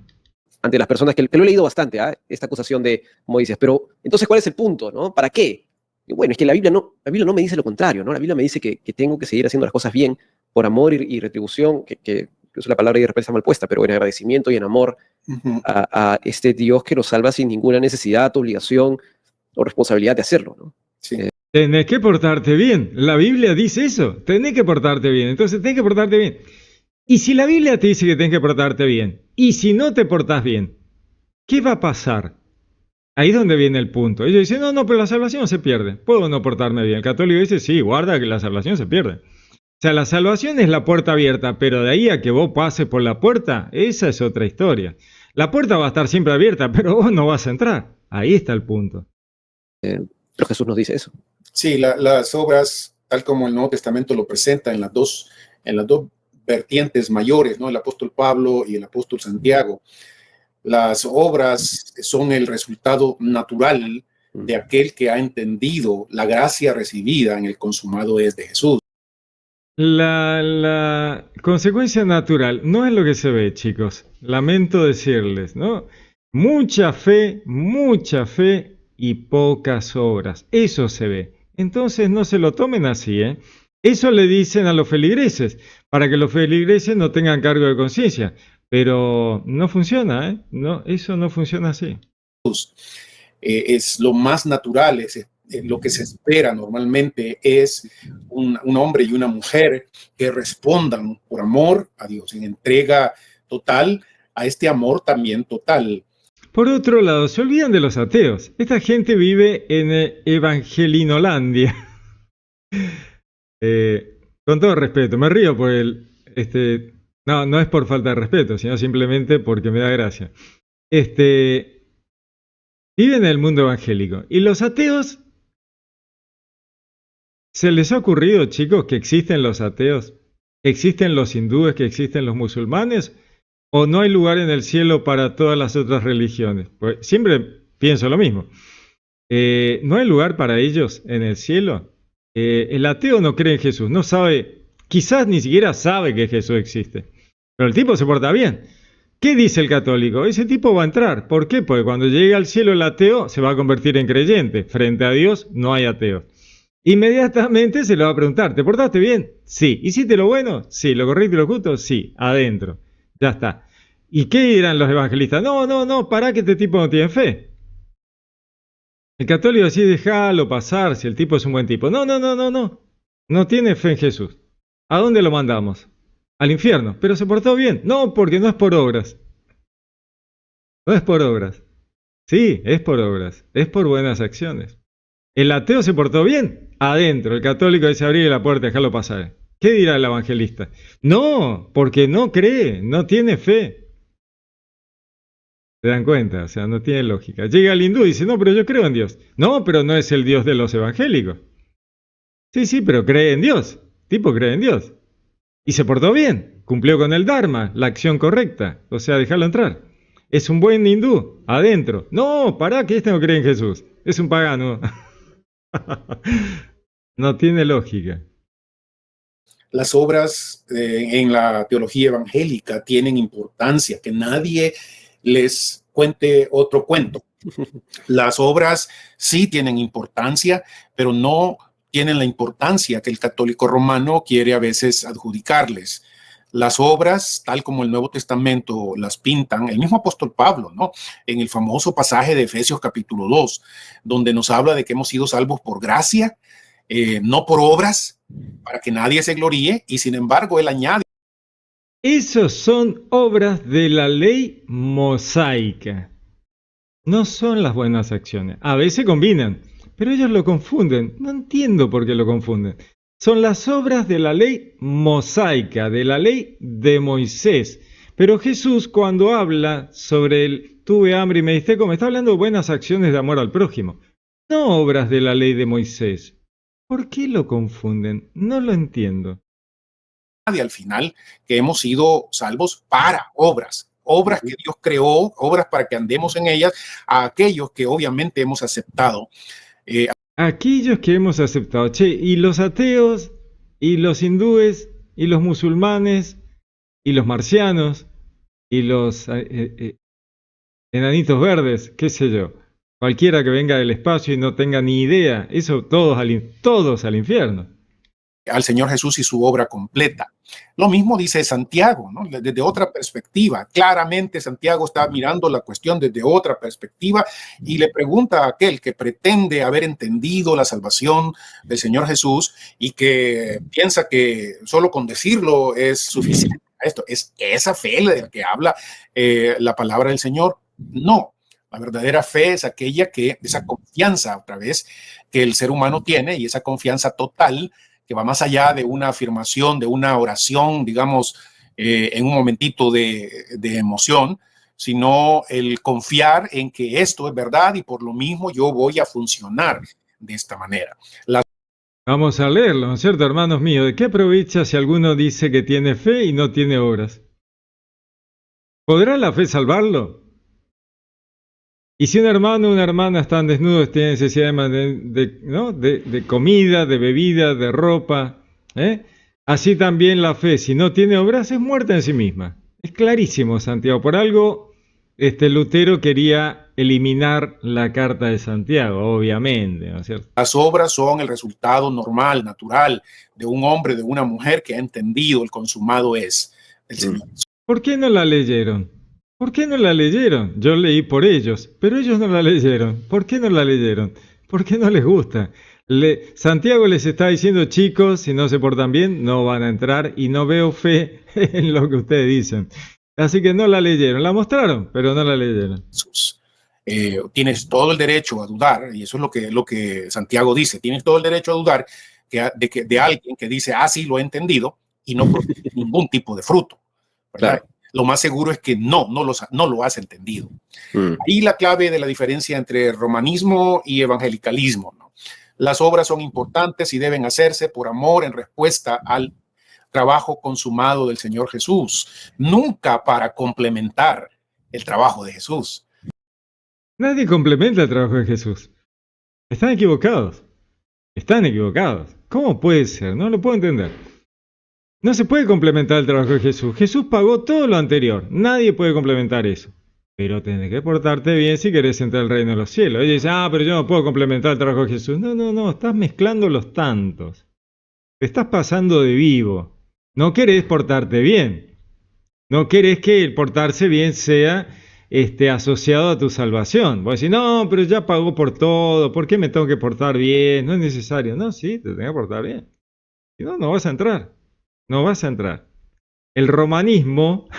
Ante las personas que lo he leído bastante, esta acusación de Moisés. Pero entonces, ¿cuál es el punto? ¿No? ¿Para qué? Y bueno, es que la Biblia no me dice lo contrario, ¿no? La Biblia me dice que tengo que seguir haciendo las cosas bien por amor y retribución, que incluso la palabra ahí de repente está mal puesta, pero en agradecimiento y en amor a este Dios que nos salva sin ninguna necesidad, obligación o responsabilidad de hacerlo, ¿no? Sí. Tenés que portarte bien. La Biblia dice eso. Tenés que portarte bien. Entonces tenés que portarte bien. Y si la Biblia te dice que tenés que portarte bien, y si no te portás bien, ¿qué va a pasar? Ahí es donde viene el punto. Ellos dicen, no, pero la salvación se pierde. Puedo no portarme bien. El católico dice, sí, guarda que la salvación se pierde. O sea, la salvación es la puerta abierta, pero de ahí a que vos pases por la puerta, esa es otra historia. La puerta va a estar siempre abierta, pero vos no vas a entrar. Ahí está el punto. Pero Jesús nos dice eso. Sí, las obras, tal como el Nuevo Testamento lo presenta en las dos vertientes mayores, ¿no? El apóstol Pablo y el apóstol Santiago. Las obras son el resultado natural de aquel que ha entendido la gracia recibida en el consumado es de Jesús. La consecuencia natural no es lo que se ve, chicos. Lamento decirles, ¿no? Mucha fe y pocas obras. Eso se ve. Entonces no se lo tomen así, ¿eh? Eso le dicen a los feligreses, para que los feligreses no tengan cargo de conciencia. Pero no funciona, ¿eh? No, eso no funciona así. Es lo más natural, es lo que se espera normalmente es un hombre y una mujer que respondan por amor a Dios, en entrega total a este amor también total. Por otro lado, se olvidan de los ateos. Esta gente vive en Evangelinolandia. Con todo respeto, me río por el... no es por falta de respeto, sino simplemente porque me da gracia. Viven en el mundo evangélico. Y los ateos... ¿Se les ha ocurrido, chicos, que existen los ateos? ¿Que existen los hindúes? ¿Que existen los musulmanes? ¿O no hay lugar en el cielo para todas las otras religiones? Pues siempre pienso lo mismo. ¿No hay lugar para ellos en el cielo? El ateo no cree en Jesús, no sabe, quizás ni siquiera sabe que Jesús existe. Pero el tipo se porta bien. ¿Qué dice el católico? Ese tipo va a entrar. ¿Por qué? Porque cuando llegue al cielo el ateo se va a convertir en creyente. Frente a Dios no hay ateos. Inmediatamente se le va a preguntar, ¿te portaste bien? Sí. ¿Hiciste lo bueno? Sí. ¿Lo correcto y lo justo? Sí. Adentro. Ya está. ¿Y qué dirán los evangelistas? No, pará que este tipo no tiene fe. El católico así, déjalo pasar si el tipo es un buen tipo. No. No tiene fe en Jesús. ¿A dónde lo mandamos? Al infierno. Pero se portó bien. No, porque no es por obras. No es por obras. Sí, es por obras, es por buenas acciones. El ateo se portó bien, adentro. El católico dice abrir la puerta, dejarlo pasar. ¿Qué dirá el evangelista? No, porque no cree, no tiene fe. ¿Se dan cuenta? O sea, no tiene lógica. Llega el hindú y dice, no, pero yo creo en Dios. No, pero no es el Dios de los evangélicos. Sí, sí, pero cree en Dios. Tipo cree en Dios. Y se portó bien, cumplió con el Dharma, la acción correcta. O sea, dejarlo entrar. Es un buen hindú, adentro. No, pará, que este no cree en Jesús. Es un pagano. No tiene lógica. Las obras en la teología evangélica tienen importancia, que nadie les cuente otro cuento. Las obras sí tienen importancia, pero no tienen la importancia que el católico romano quiere a veces adjudicarles. Las obras, tal como el Nuevo Testamento las pintan, el mismo apóstol Pablo, ¿no? En el famoso pasaje de Efesios capítulo 2, donde nos habla de que hemos sido salvos por gracia, no por obras, para que nadie se gloríe, y sin embargo él añade. Esos son obras de la ley mosaica. No son las buenas acciones. A veces combinan, pero ellos lo confunden. No entiendo por qué lo confunden. Son las obras de la ley mosaica, de la ley de Moisés. Pero Jesús, cuando habla sobre el tuve hambre y me diste come, está hablando de buenas acciones de amor al prójimo, no obras de la ley de Moisés. ¿Por qué lo confunden? No lo entiendo. Al final, que hemos sido salvos para obras, obras que Dios creó, obras para que andemos en ellas, a aquellos que obviamente hemos aceptado. Aquellos que hemos aceptado, che, y los ateos, y los hindúes, y los musulmanes, y los marcianos, y los enanitos verdes, qué sé yo, cualquiera que venga del espacio y no tenga ni idea, eso todos al infierno. Al Señor Jesús y su obra completa. Lo mismo dice Santiago, ¿no? Desde otra perspectiva. Claramente Santiago está mirando la cuestión desde otra perspectiva y le pregunta a aquel que pretende haber entendido la salvación del Señor Jesús y que piensa que solo con decirlo es suficiente. Esto es esa fe de la que habla la palabra del Señor. No. La verdadera fe es aquella que, esa confianza otra vez que el ser humano tiene, y esa confianza total que va más allá de una afirmación, de una oración, digamos, en un momentito de emoción, sino el confiar en que esto es verdad y por lo mismo yo voy a funcionar de esta manera. Vamos a leerlo, ¿no es cierto, hermanos míos? ¿De qué aprovecha si alguno dice que tiene fe y no tiene obras? ¿Podrá la fe salvarlo? Y si un hermano o una hermana están desnudos, tienen necesidad de comida, de bebida, de ropa, así también la fe, si no tiene obras, es muerta en sí misma. Es clarísimo, Santiago. Por algo, Lutero quería eliminar la carta de Santiago, obviamente, ¿no es cierto? Las obras son el resultado normal, natural, de un hombre, de una mujer que ha entendido el consumado es el Señor. ¿Por qué no la leyeron? ¿Por qué no la leyeron? Yo leí por ellos, pero ellos no la leyeron. ¿Por qué no la leyeron? Porque no les gusta. Santiago les está diciendo, chicos, si no se portan bien, no van a entrar y no veo fe en lo que ustedes dicen. Así que no la leyeron, la mostraron, pero no la leyeron. Tienes todo el derecho a dudar, y eso es lo que Santiago dice, tienes todo el derecho a dudar de alguien que dice, sí, lo he entendido, y no produce ningún tipo de fruto, ¿verdad? Claro. Lo más seguro es que no lo has entendido. Ahí la clave de la diferencia entre romanismo y evangelicalismo, ¿no? Las obras son importantes y deben hacerse por amor en respuesta al trabajo consumado del Señor Jesús, nunca para complementar el trabajo de Jesús. Nadie complementa el trabajo de Jesús. Están equivocados. Están equivocados. ¿Cómo puede ser? No lo puedo entender. No se puede complementar el trabajo de Jesús. Jesús pagó todo lo anterior. Nadie puede complementar eso. Pero tenés que portarte bien si querés entrar al reino de los cielos. Ella dice, pero yo no puedo complementar el trabajo de Jesús. No, estás mezclando los tantos. Te estás pasando de vivo. No querés portarte bien. No querés que el portarse bien sea asociado a tu salvación. Vos decís, no, pero ya pagó por todo. ¿Por qué me tengo que portar bien? No es necesario. No, sí, te tenés que portar bien. Si no, no vas a entrar. No vas a entrar. El romanismo,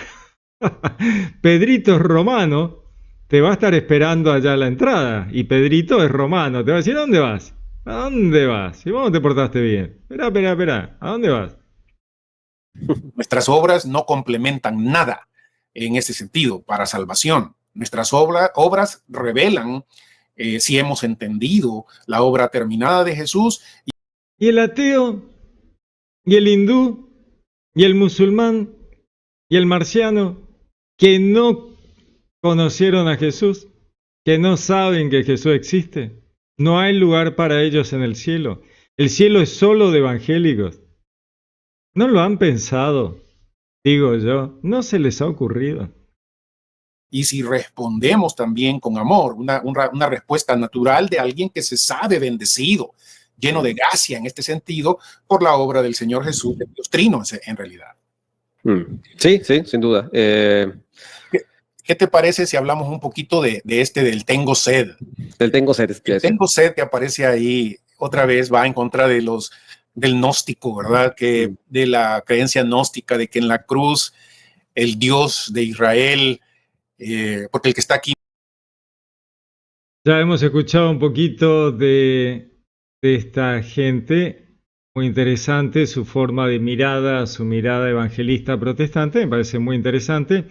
Pedrito es romano, te va a estar esperando allá a la entrada. Y Pedrito es romano, te va a decir, ¿a dónde vas? ¿A dónde vas? Si vos no te portaste bien. Espera, ¿a dónde vas? Nuestras obras no complementan nada en ese sentido para salvación. Nuestras obras revelan si hemos entendido la obra terminada de Jesús. Y el ateo, y el hindú, y el musulmán, y el marciano, que no conocieron a Jesús, que no saben que Jesús existe, no hay lugar para ellos en el cielo. El cielo es solo de evangélicos. ¿No lo han pensado? Digo yo, no se les ha ocurrido. Y si respondemos también con amor, una respuesta natural de alguien que se sabe bendecido, lleno de gracia en este sentido, por la obra del Señor Jesús, de Dios Trino en realidad. Sí, sin duda. ¿Qué te parece si hablamos un poquito del tengo sed? Del tengo sed. El tengo sed que aparece ahí otra vez va en contra del gnóstico, ¿verdad? De la creencia gnóstica de que en la cruz el Dios de Israel, porque el que está aquí. Ya hemos escuchado un poquito de esta gente, muy interesante, su forma de mirada, su mirada evangelista protestante, me parece muy interesante.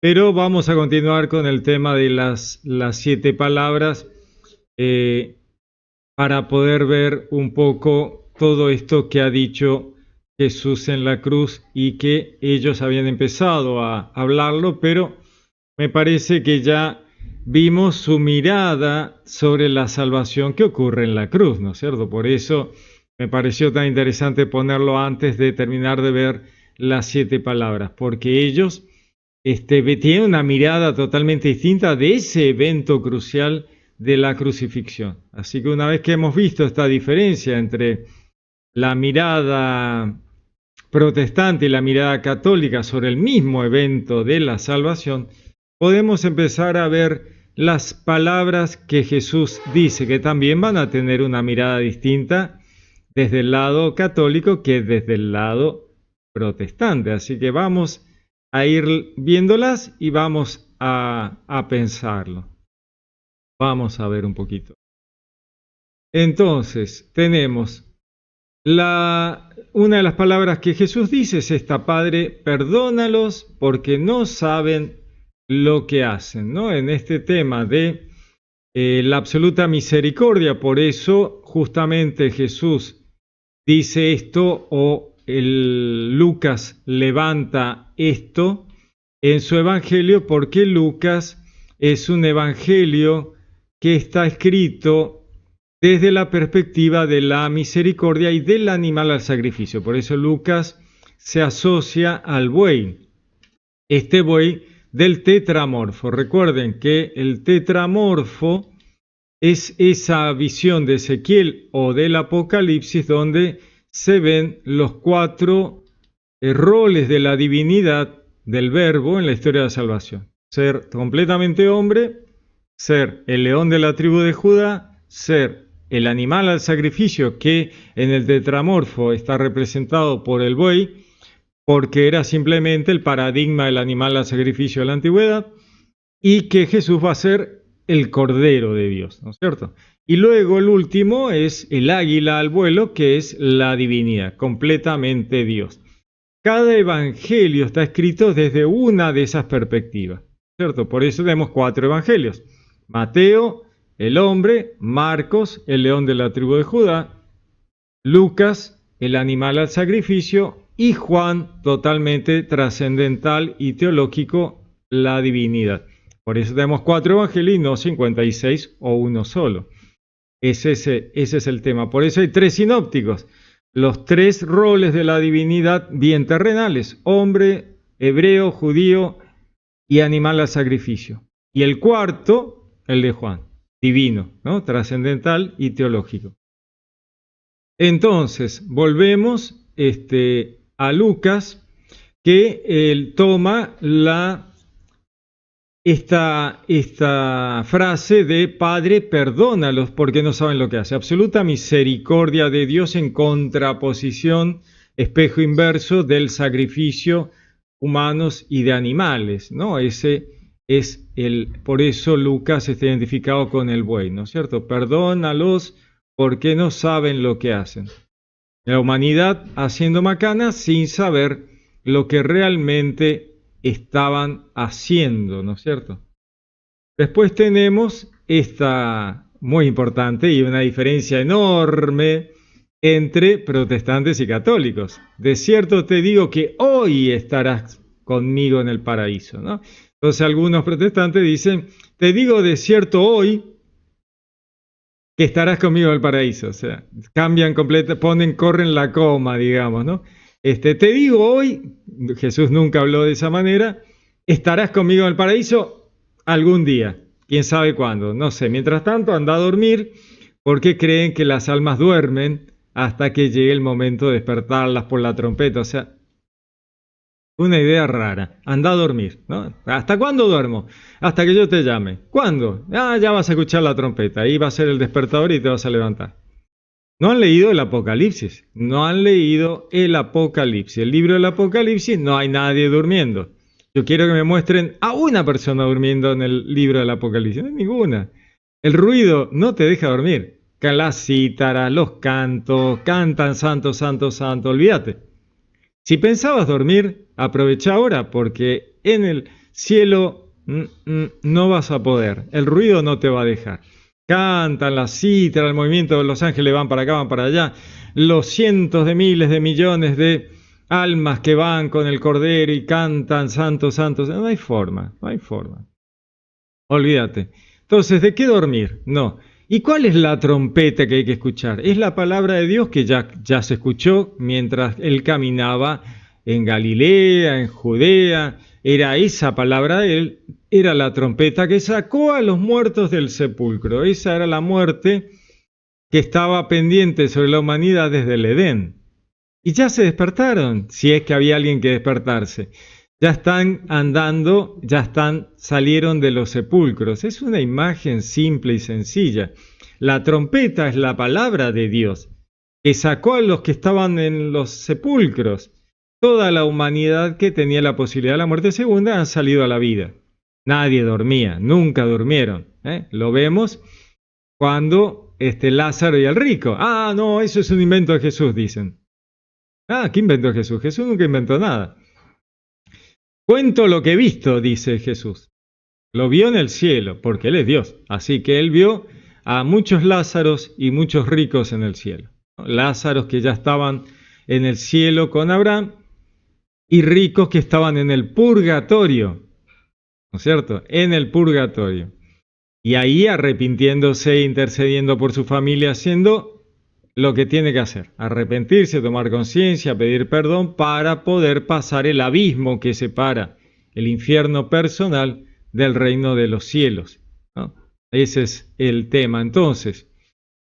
Pero vamos a continuar con el tema de las 7 palabras para poder ver un poco todo esto que ha dicho Jesús en la cruz y que ellos habían empezado a hablarlo, pero me parece que ya vimos su mirada sobre la salvación que ocurre en la cruz, ¿no es cierto? Por eso me pareció tan interesante ponerlo antes de terminar de ver las 7 palabras, porque ellos tienen una mirada totalmente distinta de ese evento crucial de la crucifixión. Así que una vez que hemos visto esta diferencia entre la mirada protestante y la mirada católica sobre el mismo evento de la salvación, podemos empezar a ver las palabras que Jesús dice, que también van a tener una mirada distinta desde el lado católico que desde el lado protestante. Así que vamos a ir viéndolas y vamos a pensarlo. Vamos a ver un poquito. Entonces, tenemos una de las palabras que Jesús dice es esta: Padre, perdónalos porque no saben lo que hacen, ¿no? En este tema de la absoluta misericordia, por eso justamente Jesús dice esto, o Lucas levanta esto en su evangelio, porque Lucas es un evangelio que está escrito desde la perspectiva de la misericordia y del animal al sacrificio. Por eso Lucas se asocia al buey, este buey del tetramorfo. Recuerden que el tetramorfo es esa visión de Ezequiel o del Apocalipsis donde se ven los 4 roles de la divinidad del Verbo en la historia de la salvación. Ser completamente hombre, ser el león de la tribu de Judá, ser el animal al sacrificio, que en el tetramorfo está representado por el buey, porque era simplemente el paradigma del animal al sacrificio de la antigüedad, y que Jesús va a ser el Cordero de Dios, ¿no es cierto? Y luego el último es el águila al vuelo, que es la divinidad, completamente Dios. Cada evangelio está escrito desde una de esas perspectivas, ¿cierto? Por eso tenemos 4 evangelios: Mateo, el hombre; Marcos, el león de la tribu de Judá; Lucas, el animal al sacrificio; y Juan, totalmente trascendental y teológico, la divinidad. Por eso tenemos 4 evangelios y no 56 o uno solo. Ese es el tema. Por eso hay 3 sinópticos. Los 3 roles de la divinidad bien terrenales: hombre, hebreo, judío y animal al sacrificio. Y el 4, el de Juan, divino, ¿no? Trascendental y teológico. Entonces, volvemos a Lucas, que él toma esta frase de Padre, perdónalos porque no saben lo que hace. Absoluta misericordia de Dios en contraposición, espejo inverso del sacrificio humanos y de animales, ¿no? Ese por eso Lucas está identificado con el buey, ¿no es cierto? Perdónalos porque no saben lo que hacen. La humanidad haciendo macanas sin saber lo que realmente estaban haciendo, ¿no es cierto? Después tenemos esta muy importante y una diferencia enorme entre protestantes y católicos. De cierto te digo que hoy estarás conmigo en el paraíso, ¿no? Entonces algunos protestantes dicen, te digo de cierto hoy que estarás conmigo en el paraíso. O sea, cambian corren la coma, digamos, ¿no? Te digo hoy, Jesús nunca habló de esa manera, estarás conmigo en el paraíso algún día. ¿Quién sabe cuándo? No sé. Mientras tanto, anda a dormir porque creen que las almas duermen hasta que llegue el momento de despertarlas por la trompeta. O sea, una idea rara. Anda a dormir, ¿no? ¿Hasta cuándo duermo? Hasta que yo te llame. ¿Cuándo? Ya vas a escuchar la trompeta. Ahí va a ser el despertador y te vas a levantar. No han leído el Apocalipsis. No han leído el Apocalipsis. El libro del Apocalipsis no hay nadie durmiendo. Yo quiero que me muestren a una persona durmiendo en el libro del Apocalipsis. No hay ninguna. El ruido no te deja dormir. Las cítaras, los cantos, cantan santo, santo, santo. Olvídate. Si pensabas dormir, aprovecha ahora porque en el cielo no vas a poder. El ruido no te va a dejar. Cantan las cítaras, el movimiento de los ángeles van para acá, van para allá. Los cientos de miles de millones de almas que van con el Cordero y cantan santo, santo. No hay forma, no hay forma. Olvídate. Entonces, ¿de qué dormir? No. ¿Y cuál es la trompeta que hay que escuchar? Es la palabra de Dios que ya se escuchó mientras él caminaba en Galilea, en Judea. Era esa palabra de él, era la trompeta que sacó a los muertos del sepulcro. Esa era la muerte que estaba pendiente sobre la humanidad desde el Edén. Y ya se despertaron, si es que había alguien que despertarse. Ya están andando, salieron de los sepulcros. Es una imagen simple y sencilla. La trompeta es la palabra de Dios, que sacó a los que estaban en los sepulcros. Toda la humanidad que tenía la posibilidad de la muerte segunda han salido a la vida. Nadie dormía, nunca durmieron. Lo vemos cuando Lázaro y el rico. Ah, no, eso es un invento de Jesús, dicen. Ah, ¿qué inventó Jesús? Jesús nunca inventó nada. Cuento lo que he visto, dice Jesús. Lo vio en el cielo, porque Él es Dios. Así que Él vio a muchos Lázaros y muchos ricos en el cielo. Lázaros que ya estaban en el cielo con Abraham y ricos que estaban en el purgatorio. ¿No es cierto? En el purgatorio. Y ahí arrepintiéndose, intercediendo por su familia, haciendo lo que tiene que hacer, arrepentirse, tomar conciencia, pedir perdón para poder pasar el abismo que separa el infierno personal del reino de los cielos, ¿no? Ese es el tema. Entonces,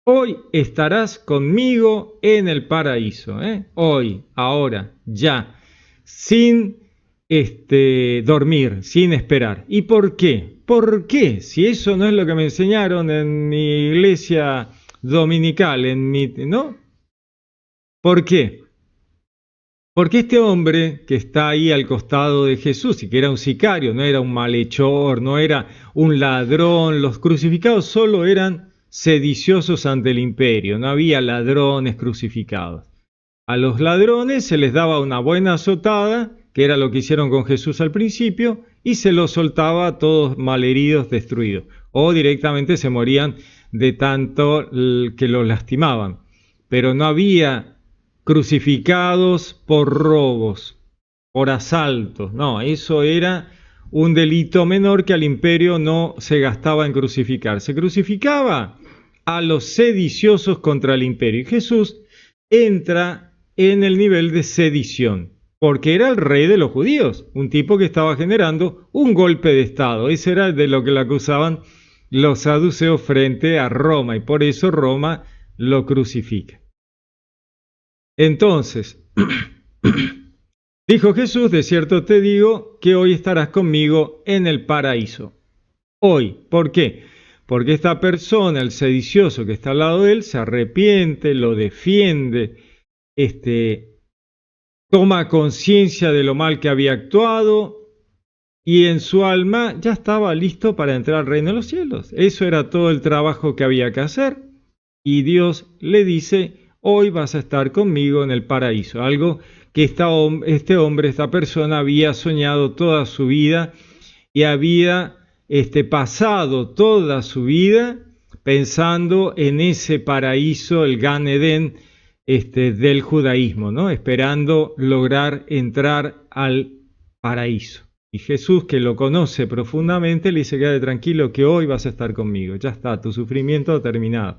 hoy estarás conmigo en el paraíso, hoy, ahora, ya, sin dormir, sin esperar. ¿Y por qué? ¿Por qué? Si eso no es lo que me enseñaron en mi iglesia dominical, ¿no? ¿Por qué? Porque este hombre que está ahí al costado de Jesús y que era un sicario, no era un malhechor, no era un ladrón, los crucificados solo eran sediciosos ante el imperio, no había ladrones crucificados. A los ladrones se les daba una buena azotada, que era lo que hicieron con Jesús al principio, y se los soltaba a todos malheridos, destruidos, o directamente se morían de tanto que los lastimaban. Pero no había crucificados por robos, por asaltos, no, eso era un delito menor que al imperio no se gastaba en crucificar. Se crucificaba a los sediciosos contra el imperio. Y Jesús entra en el nivel de sedición, porque era el rey de los judíos, un tipo que estaba generando un golpe de Estado. Ese era de lo que le acusaban los saduceos frente a Roma, y por eso Roma lo crucifica. Entonces, dijo Jesús, de cierto te digo que hoy estarás conmigo en el paraíso. Hoy, ¿por qué? Porque esta persona, el sedicioso que está al lado de él, se arrepiente, lo defiende, toma conciencia de lo mal que había actuado y en su alma ya estaba listo para entrar al reino de los cielos. Eso era todo el trabajo que había que hacer. Y Dios le dice, hoy vas a estar conmigo en el paraíso. Algo que este hombre, esta persona había soñado toda su vida y había pasado toda su vida pensando en ese paraíso, el Gan Edén del judaísmo, ¿no? Esperando lograr entrar al paraíso. Y Jesús, que lo conoce profundamente, le dice, quédate tranquilo que hoy vas a estar conmigo. Ya está, tu sufrimiento ha terminado.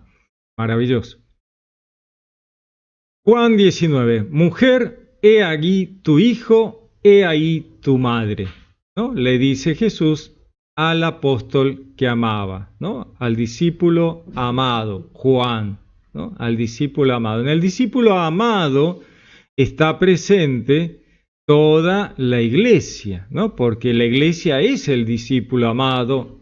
Maravilloso. Juan 19. Mujer, he aquí tu hijo, he ahí tu madre, ¿no? Le dice Jesús al apóstol que amaba, ¿no? Al discípulo amado, Juan, ¿no? Al discípulo amado. En el discípulo amado está presente toda la iglesia, ¿no? Porque la iglesia es el discípulo amado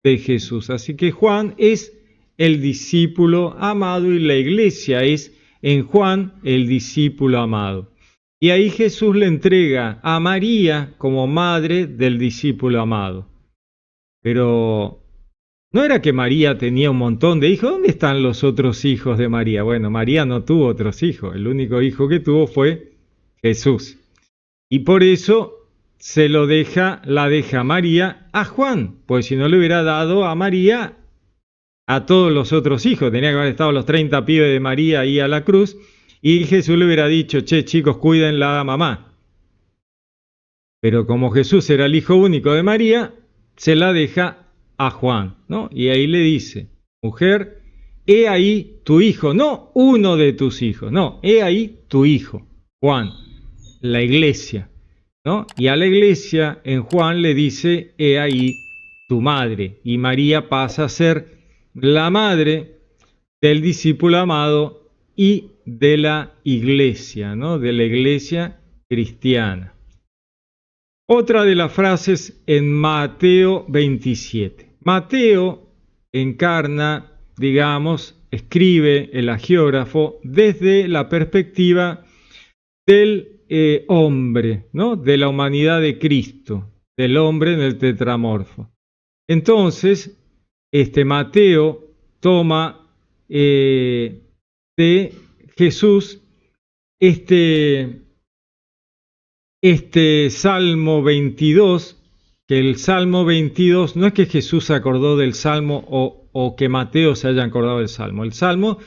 de Jesús. Así que Juan es el discípulo amado y la iglesia es en Juan el discípulo amado. Y ahí Jesús le entrega a María como madre del discípulo amado. Pero no era que María tenía un montón de hijos. ¿Dónde están los otros hijos de María? Bueno, María no tuvo otros hijos. El único hijo que tuvo fue Jesús. Y por eso la deja María a Juan, pues si no le hubiera dado a María a todos los otros hijos, tenía que haber estado los 30 pibes de María ahí a la cruz, y Jesús le hubiera dicho, che chicos, cuídenla a mamá. Pero como Jesús era el hijo único de María, se la deja a Juan, ¿no? Y ahí le dice, mujer, he ahí tu hijo, no uno de tus hijos, no, he ahí tu hijo, Juan. La iglesia, ¿no? Y a la iglesia en Juan le dice, he ahí tu madre. Y María pasa a ser la madre del discípulo amado y de la iglesia, ¿no? De la iglesia cristiana. Otra de las frases en Mateo 27. Mateo encarna, digamos, escribe el hagiógrafo desde la perspectiva del hombre, ¿no? De la humanidad de Cristo, del hombre en el tetramorfo. Entonces, Mateo toma de Jesús este Salmo 22, que el Salmo 22, no es que Jesús se acordó del Salmo o que Mateo se haya acordado del Salmo. El Salmo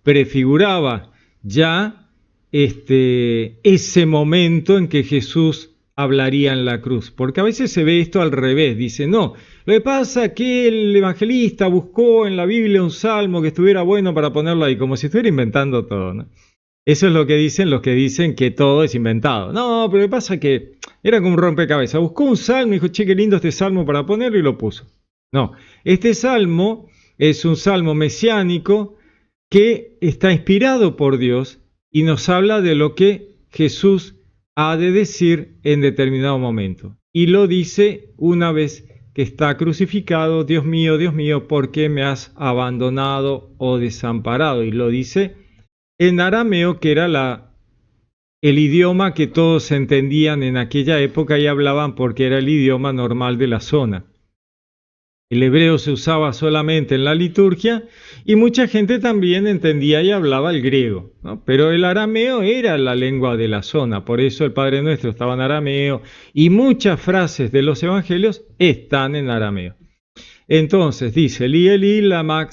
prefiguraba ya ese momento en que Jesús hablaría en la cruz, porque a veces se ve esto al revés, dice, no, lo que pasa es que el evangelista buscó en la Biblia un salmo que estuviera bueno para ponerlo ahí, como si estuviera inventando todo, ¿no? Eso es lo que dicen los que dicen que todo es inventado. No, pero lo que pasa es que era como un rompecabezas, buscó un salmo y dijo, che, qué lindo este salmo para ponerlo y lo puso. No, este salmo es un salmo mesiánico que está inspirado por Dios y nos habla de lo que Jesús ha de decir en determinado momento. Y lo dice una vez que está crucificado, Dios mío, ¿por qué me has abandonado o desamparado? Y lo dice en arameo, que era el idioma que todos entendían en aquella época y hablaban porque era el idioma normal de la zona. El hebreo se usaba solamente en la liturgia y mucha gente también entendía y hablaba el griego, ¿no? Pero el arameo era la lengua de la zona, por eso el Padre Nuestro estaba en arameo y muchas frases de los evangelios están en arameo. Entonces dice, Eli, lama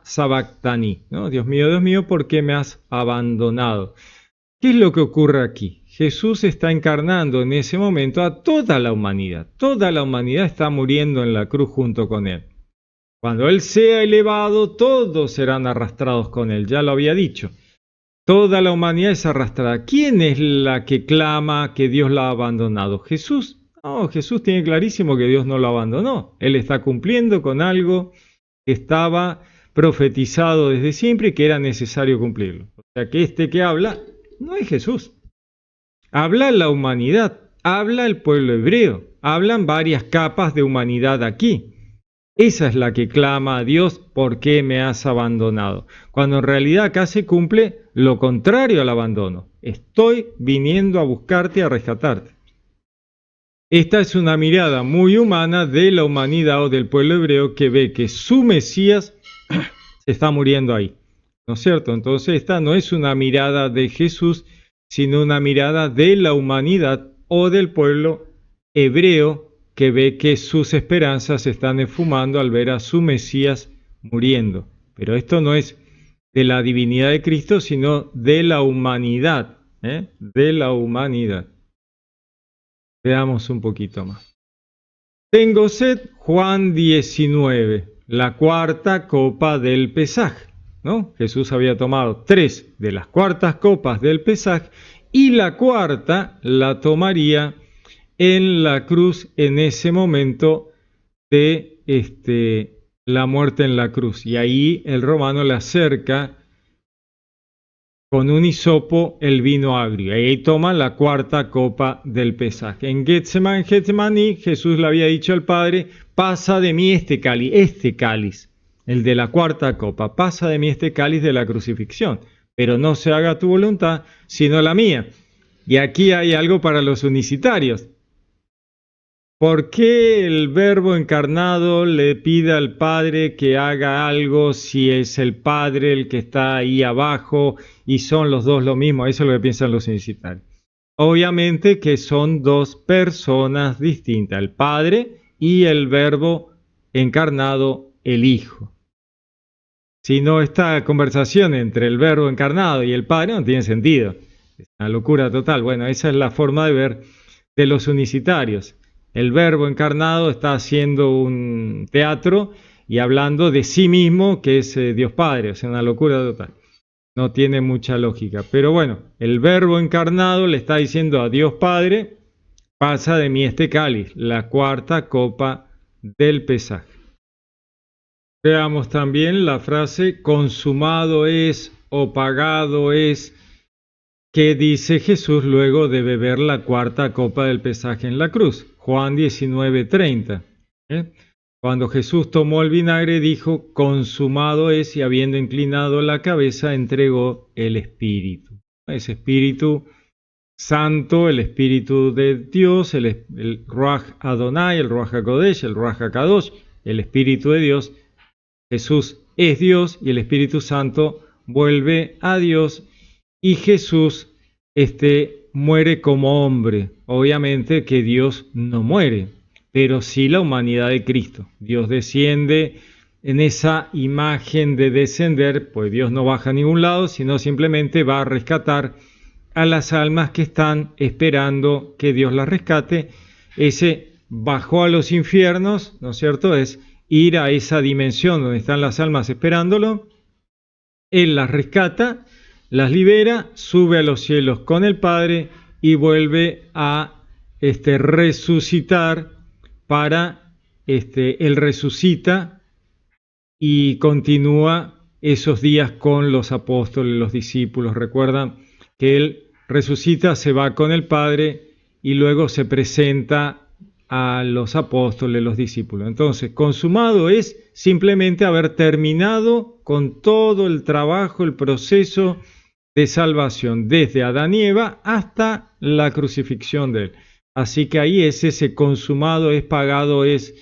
sabactani, ¿no? Dios mío, ¿por qué me has abandonado? ¿Qué es lo que ocurre aquí? Jesús está encarnando en ese momento a toda la humanidad. Toda la humanidad está muriendo en la cruz junto con Él. Cuando Él sea elevado, todos serán arrastrados con Él. Ya lo había dicho. Toda la humanidad es arrastrada. ¿Quién es la que clama que Dios la ha abandonado? ¿Jesús? No, Jesús tiene clarísimo que Dios no lo abandonó. Él está cumpliendo con algo que estaba profetizado desde siempre y que era necesario cumplirlo. O sea que que habla no es Jesús. Habla la humanidad, habla el pueblo hebreo, hablan varias capas de humanidad aquí. Esa es la que clama a Dios, ¿por qué me has abandonado? Cuando en realidad acá se cumple lo contrario al abandono. Estoy viniendo a buscarte, a rescatarte. Esta es una mirada muy humana de la humanidad o del pueblo hebreo que ve que su Mesías se está muriendo ahí, ¿no es cierto? Entonces esta no es una mirada de Jesús, sino una mirada de la humanidad o del pueblo hebreo que ve que sus esperanzas se están esfumando al ver a su Mesías muriendo. Pero esto no es de la divinidad de Cristo, sino de la humanidad, de la humanidad. Veamos un poquito más. Tengo sed, Juan 19, la cuarta copa del Pesaj, ¿no? Jesús había tomado 3 de las cuartas copas del Pesaj y la cuarta la tomaría en la cruz en ese momento de la muerte en la cruz. Y ahí el romano le acerca con un hisopo el vino agrio. Y ahí toma la cuarta copa del Pesaj. En Getsemaní, Jesús le había dicho al Padre, pasa de mí este cáliz, el de la cuarta copa, pasa de mí este cáliz de la crucifixión, pero no se haga tu voluntad, sino la mía. Y aquí hay algo para los unicitarios. ¿Por qué el Verbo encarnado le pide al Padre que haga algo si es el Padre el que está ahí abajo y son los dos lo mismo? Eso es lo que piensan los unicitarios. Obviamente que son dos personas distintas, el Padre y el Verbo encarnado, el Hijo. Si no, esta conversación entre el Verbo encarnado y el Padre no tiene sentido. Es una locura total. Bueno, esa es la forma de ver de los unicitarios. El Verbo encarnado está haciendo un teatro y hablando de sí mismo, que es Dios Padre. O sea, una locura total. No tiene mucha lógica. Pero bueno, el Verbo encarnado le está diciendo a Dios Padre, pasa de mí este cáliz, la cuarta copa del Pesaj. Veamos también la frase consumado es o pagado es, que dice Jesús luego de beber la cuarta copa del Pesaj en la cruz. Juan 19:30. Cuando Jesús tomó el vinagre dijo, consumado es, y habiendo inclinado la cabeza entregó el Espíritu. Ese Espíritu Santo, el Espíritu de Dios, el Ruach Adonai, el Ruach HaKodesh, el Ruach HaKadosh, el Espíritu de Dios. Jesús es Dios y el Espíritu Santo vuelve a Dios y Jesús muere como hombre. Obviamente que Dios no muere, pero sí la humanidad de Cristo. Dios desciende en esa imagen de descender, pues Dios no baja a ningún lado, sino simplemente va a rescatar a las almas que están esperando que Dios las rescate. Ese bajó a los infiernos, ¿no es cierto? Es ir a esa dimensión donde están las almas esperándolo. Él las rescata, las libera, sube a los cielos con el Padre y vuelve a resucitar para, Él resucita y continúa esos días con los apóstoles, los discípulos. Recuerdan que Él resucita, se va con el Padre y luego se presenta a los apóstoles, los discípulos. Entonces, consumado es simplemente haber terminado con todo el trabajo, el proceso de salvación, desde Adán y Eva hasta la crucifixión de Él. Así que ahí es ese consumado, es pagado, es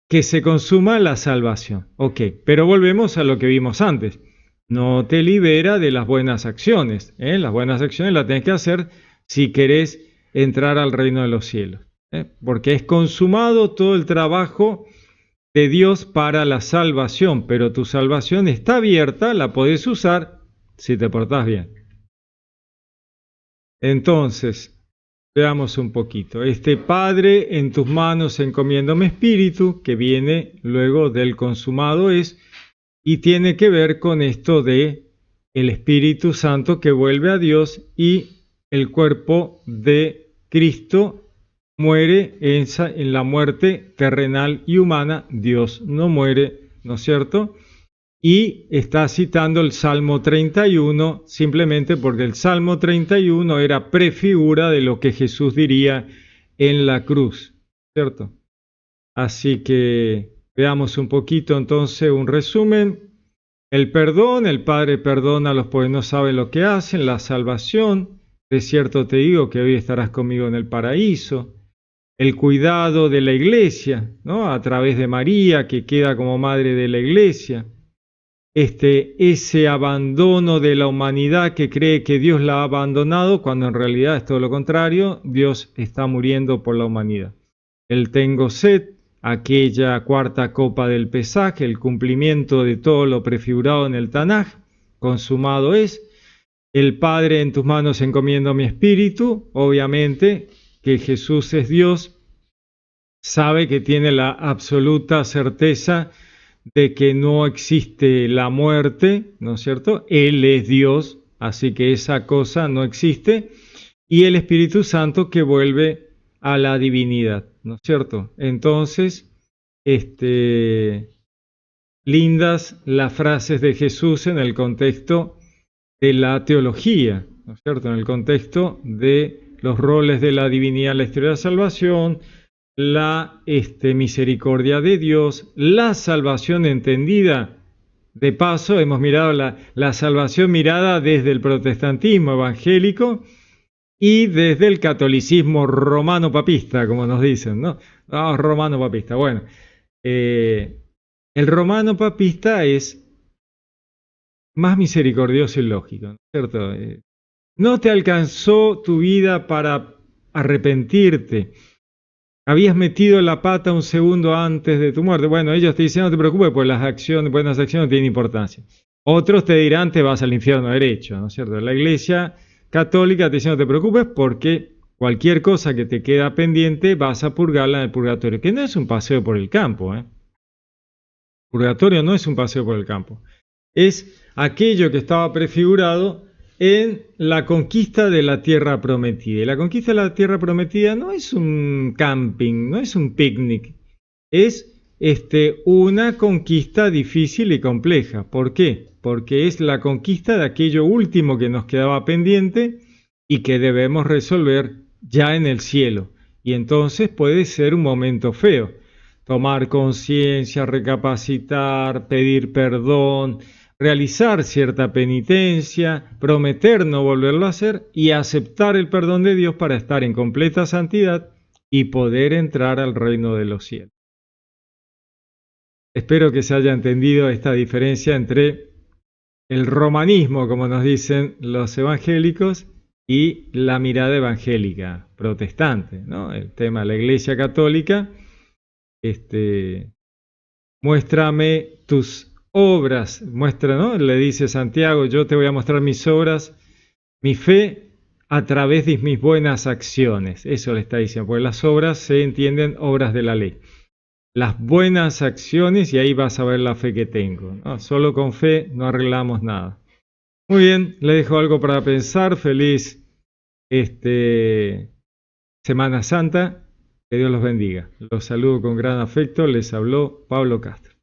que se consuma la salvación. Ok, pero volvemos a lo que vimos antes. No te libera de las buenas acciones. Las buenas acciones las tienes que hacer si querés entrar al reino de los cielos. Porque es consumado todo el trabajo de Dios para la salvación, pero tu salvación está abierta, la podés usar si te portás bien. Entonces, veamos un poquito. Padre, en tus manos encomiendo mi espíritu, que viene luego del consumado es, y tiene que ver con esto de el Espíritu Santo que vuelve a Dios y el cuerpo de Cristo muere en la muerte terrenal y humana. Dios no muere, ¿no es cierto? Y está citando el Salmo 31 simplemente porque el Salmo 31 era prefigura de lo que Jesús diría en la cruz, ¿cierto? Así que veamos un poquito entonces un resumen. El perdón, el Padre perdona a los pobres, no saben lo que hacen. La salvación, de cierto te digo que hoy estarás conmigo en el paraíso. el cuidado de la iglesia, ¿no? A través de María, que queda como madre de la iglesia. Ese abandono de la humanidad que cree que Dios la ha abandonado, cuando en realidad es todo lo contrario, Dios está muriendo por la humanidad. El tengo sed, aquella cuarta copa del Pesaj, el cumplimiento de todo lo prefigurado en el Tanaj, consumado es. El Padre, en tus manos encomiendo mi espíritu, obviamente que Jesús es Dios, sabe que tiene la absoluta certeza de que no existe la muerte, ¿no es cierto? Él es Dios, así que esa cosa no existe, y el Espíritu Santo que vuelve a la divinidad, ¿no es cierto? Entonces, lindas las frases de Jesús en el contexto de la teología, ¿no es cierto? En el contexto de los roles de la divinidad en la historia de la salvación, la misericordia de Dios, la salvación entendida. De paso, hemos mirado la salvación mirada desde el protestantismo evangélico y desde el catolicismo romano-papista, como nos dicen, ¿no? Ah, romano-papista. Bueno, el romano-papista es más misericordioso y lógico, ¿no es cierto? No te alcanzó tu vida para arrepentirte. Habías metido la pata un segundo antes de tu muerte. Bueno, ellos te dicen, no te preocupes, pues las acciones, buenas acciones no tienen importancia. Otros te dirán, te vas al infierno derecho, ¿no es cierto? La Iglesia Católica te dice, no te preocupes porque cualquier cosa que te queda pendiente vas a purgarla en el purgatorio, que no es un paseo por el campo, ¿eh? Purgatorio no es un paseo por el campo. Es aquello que estaba prefigurado en la conquista de la tierra prometida. Y la conquista de la tierra prometida no es un camping, no es un picnic, es una conquista difícil y compleja. ¿Por qué? Porque es la conquista de aquello último que nos quedaba pendiente y que debemos resolver ya en el cielo. Y entonces puede ser un momento feo. Tomar conciencia, recapacitar, pedir perdón, realizar cierta penitencia, prometer no volverlo a hacer y aceptar el perdón de Dios para estar en completa santidad y poder entrar al reino de los cielos. Espero que se haya entendido esta diferencia entre el romanismo, como nos dicen los evangélicos, y la mirada evangélica protestante, ¿no? El tema de la Iglesia Católica, muéstrame tus obras, muestra, ¿no? Le dice Santiago, yo te voy a mostrar mis obras, mi fe a través de mis buenas acciones. Eso le está diciendo, porque las obras se entienden obras de la ley. Las buenas acciones y ahí vas a ver la fe que tengo, ¿no? Solo con fe no arreglamos nada. Muy bien, le dejo algo para pensar. Feliz Semana Santa. Que Dios los bendiga. Los saludo con gran afecto. Les habló Pablo Castro.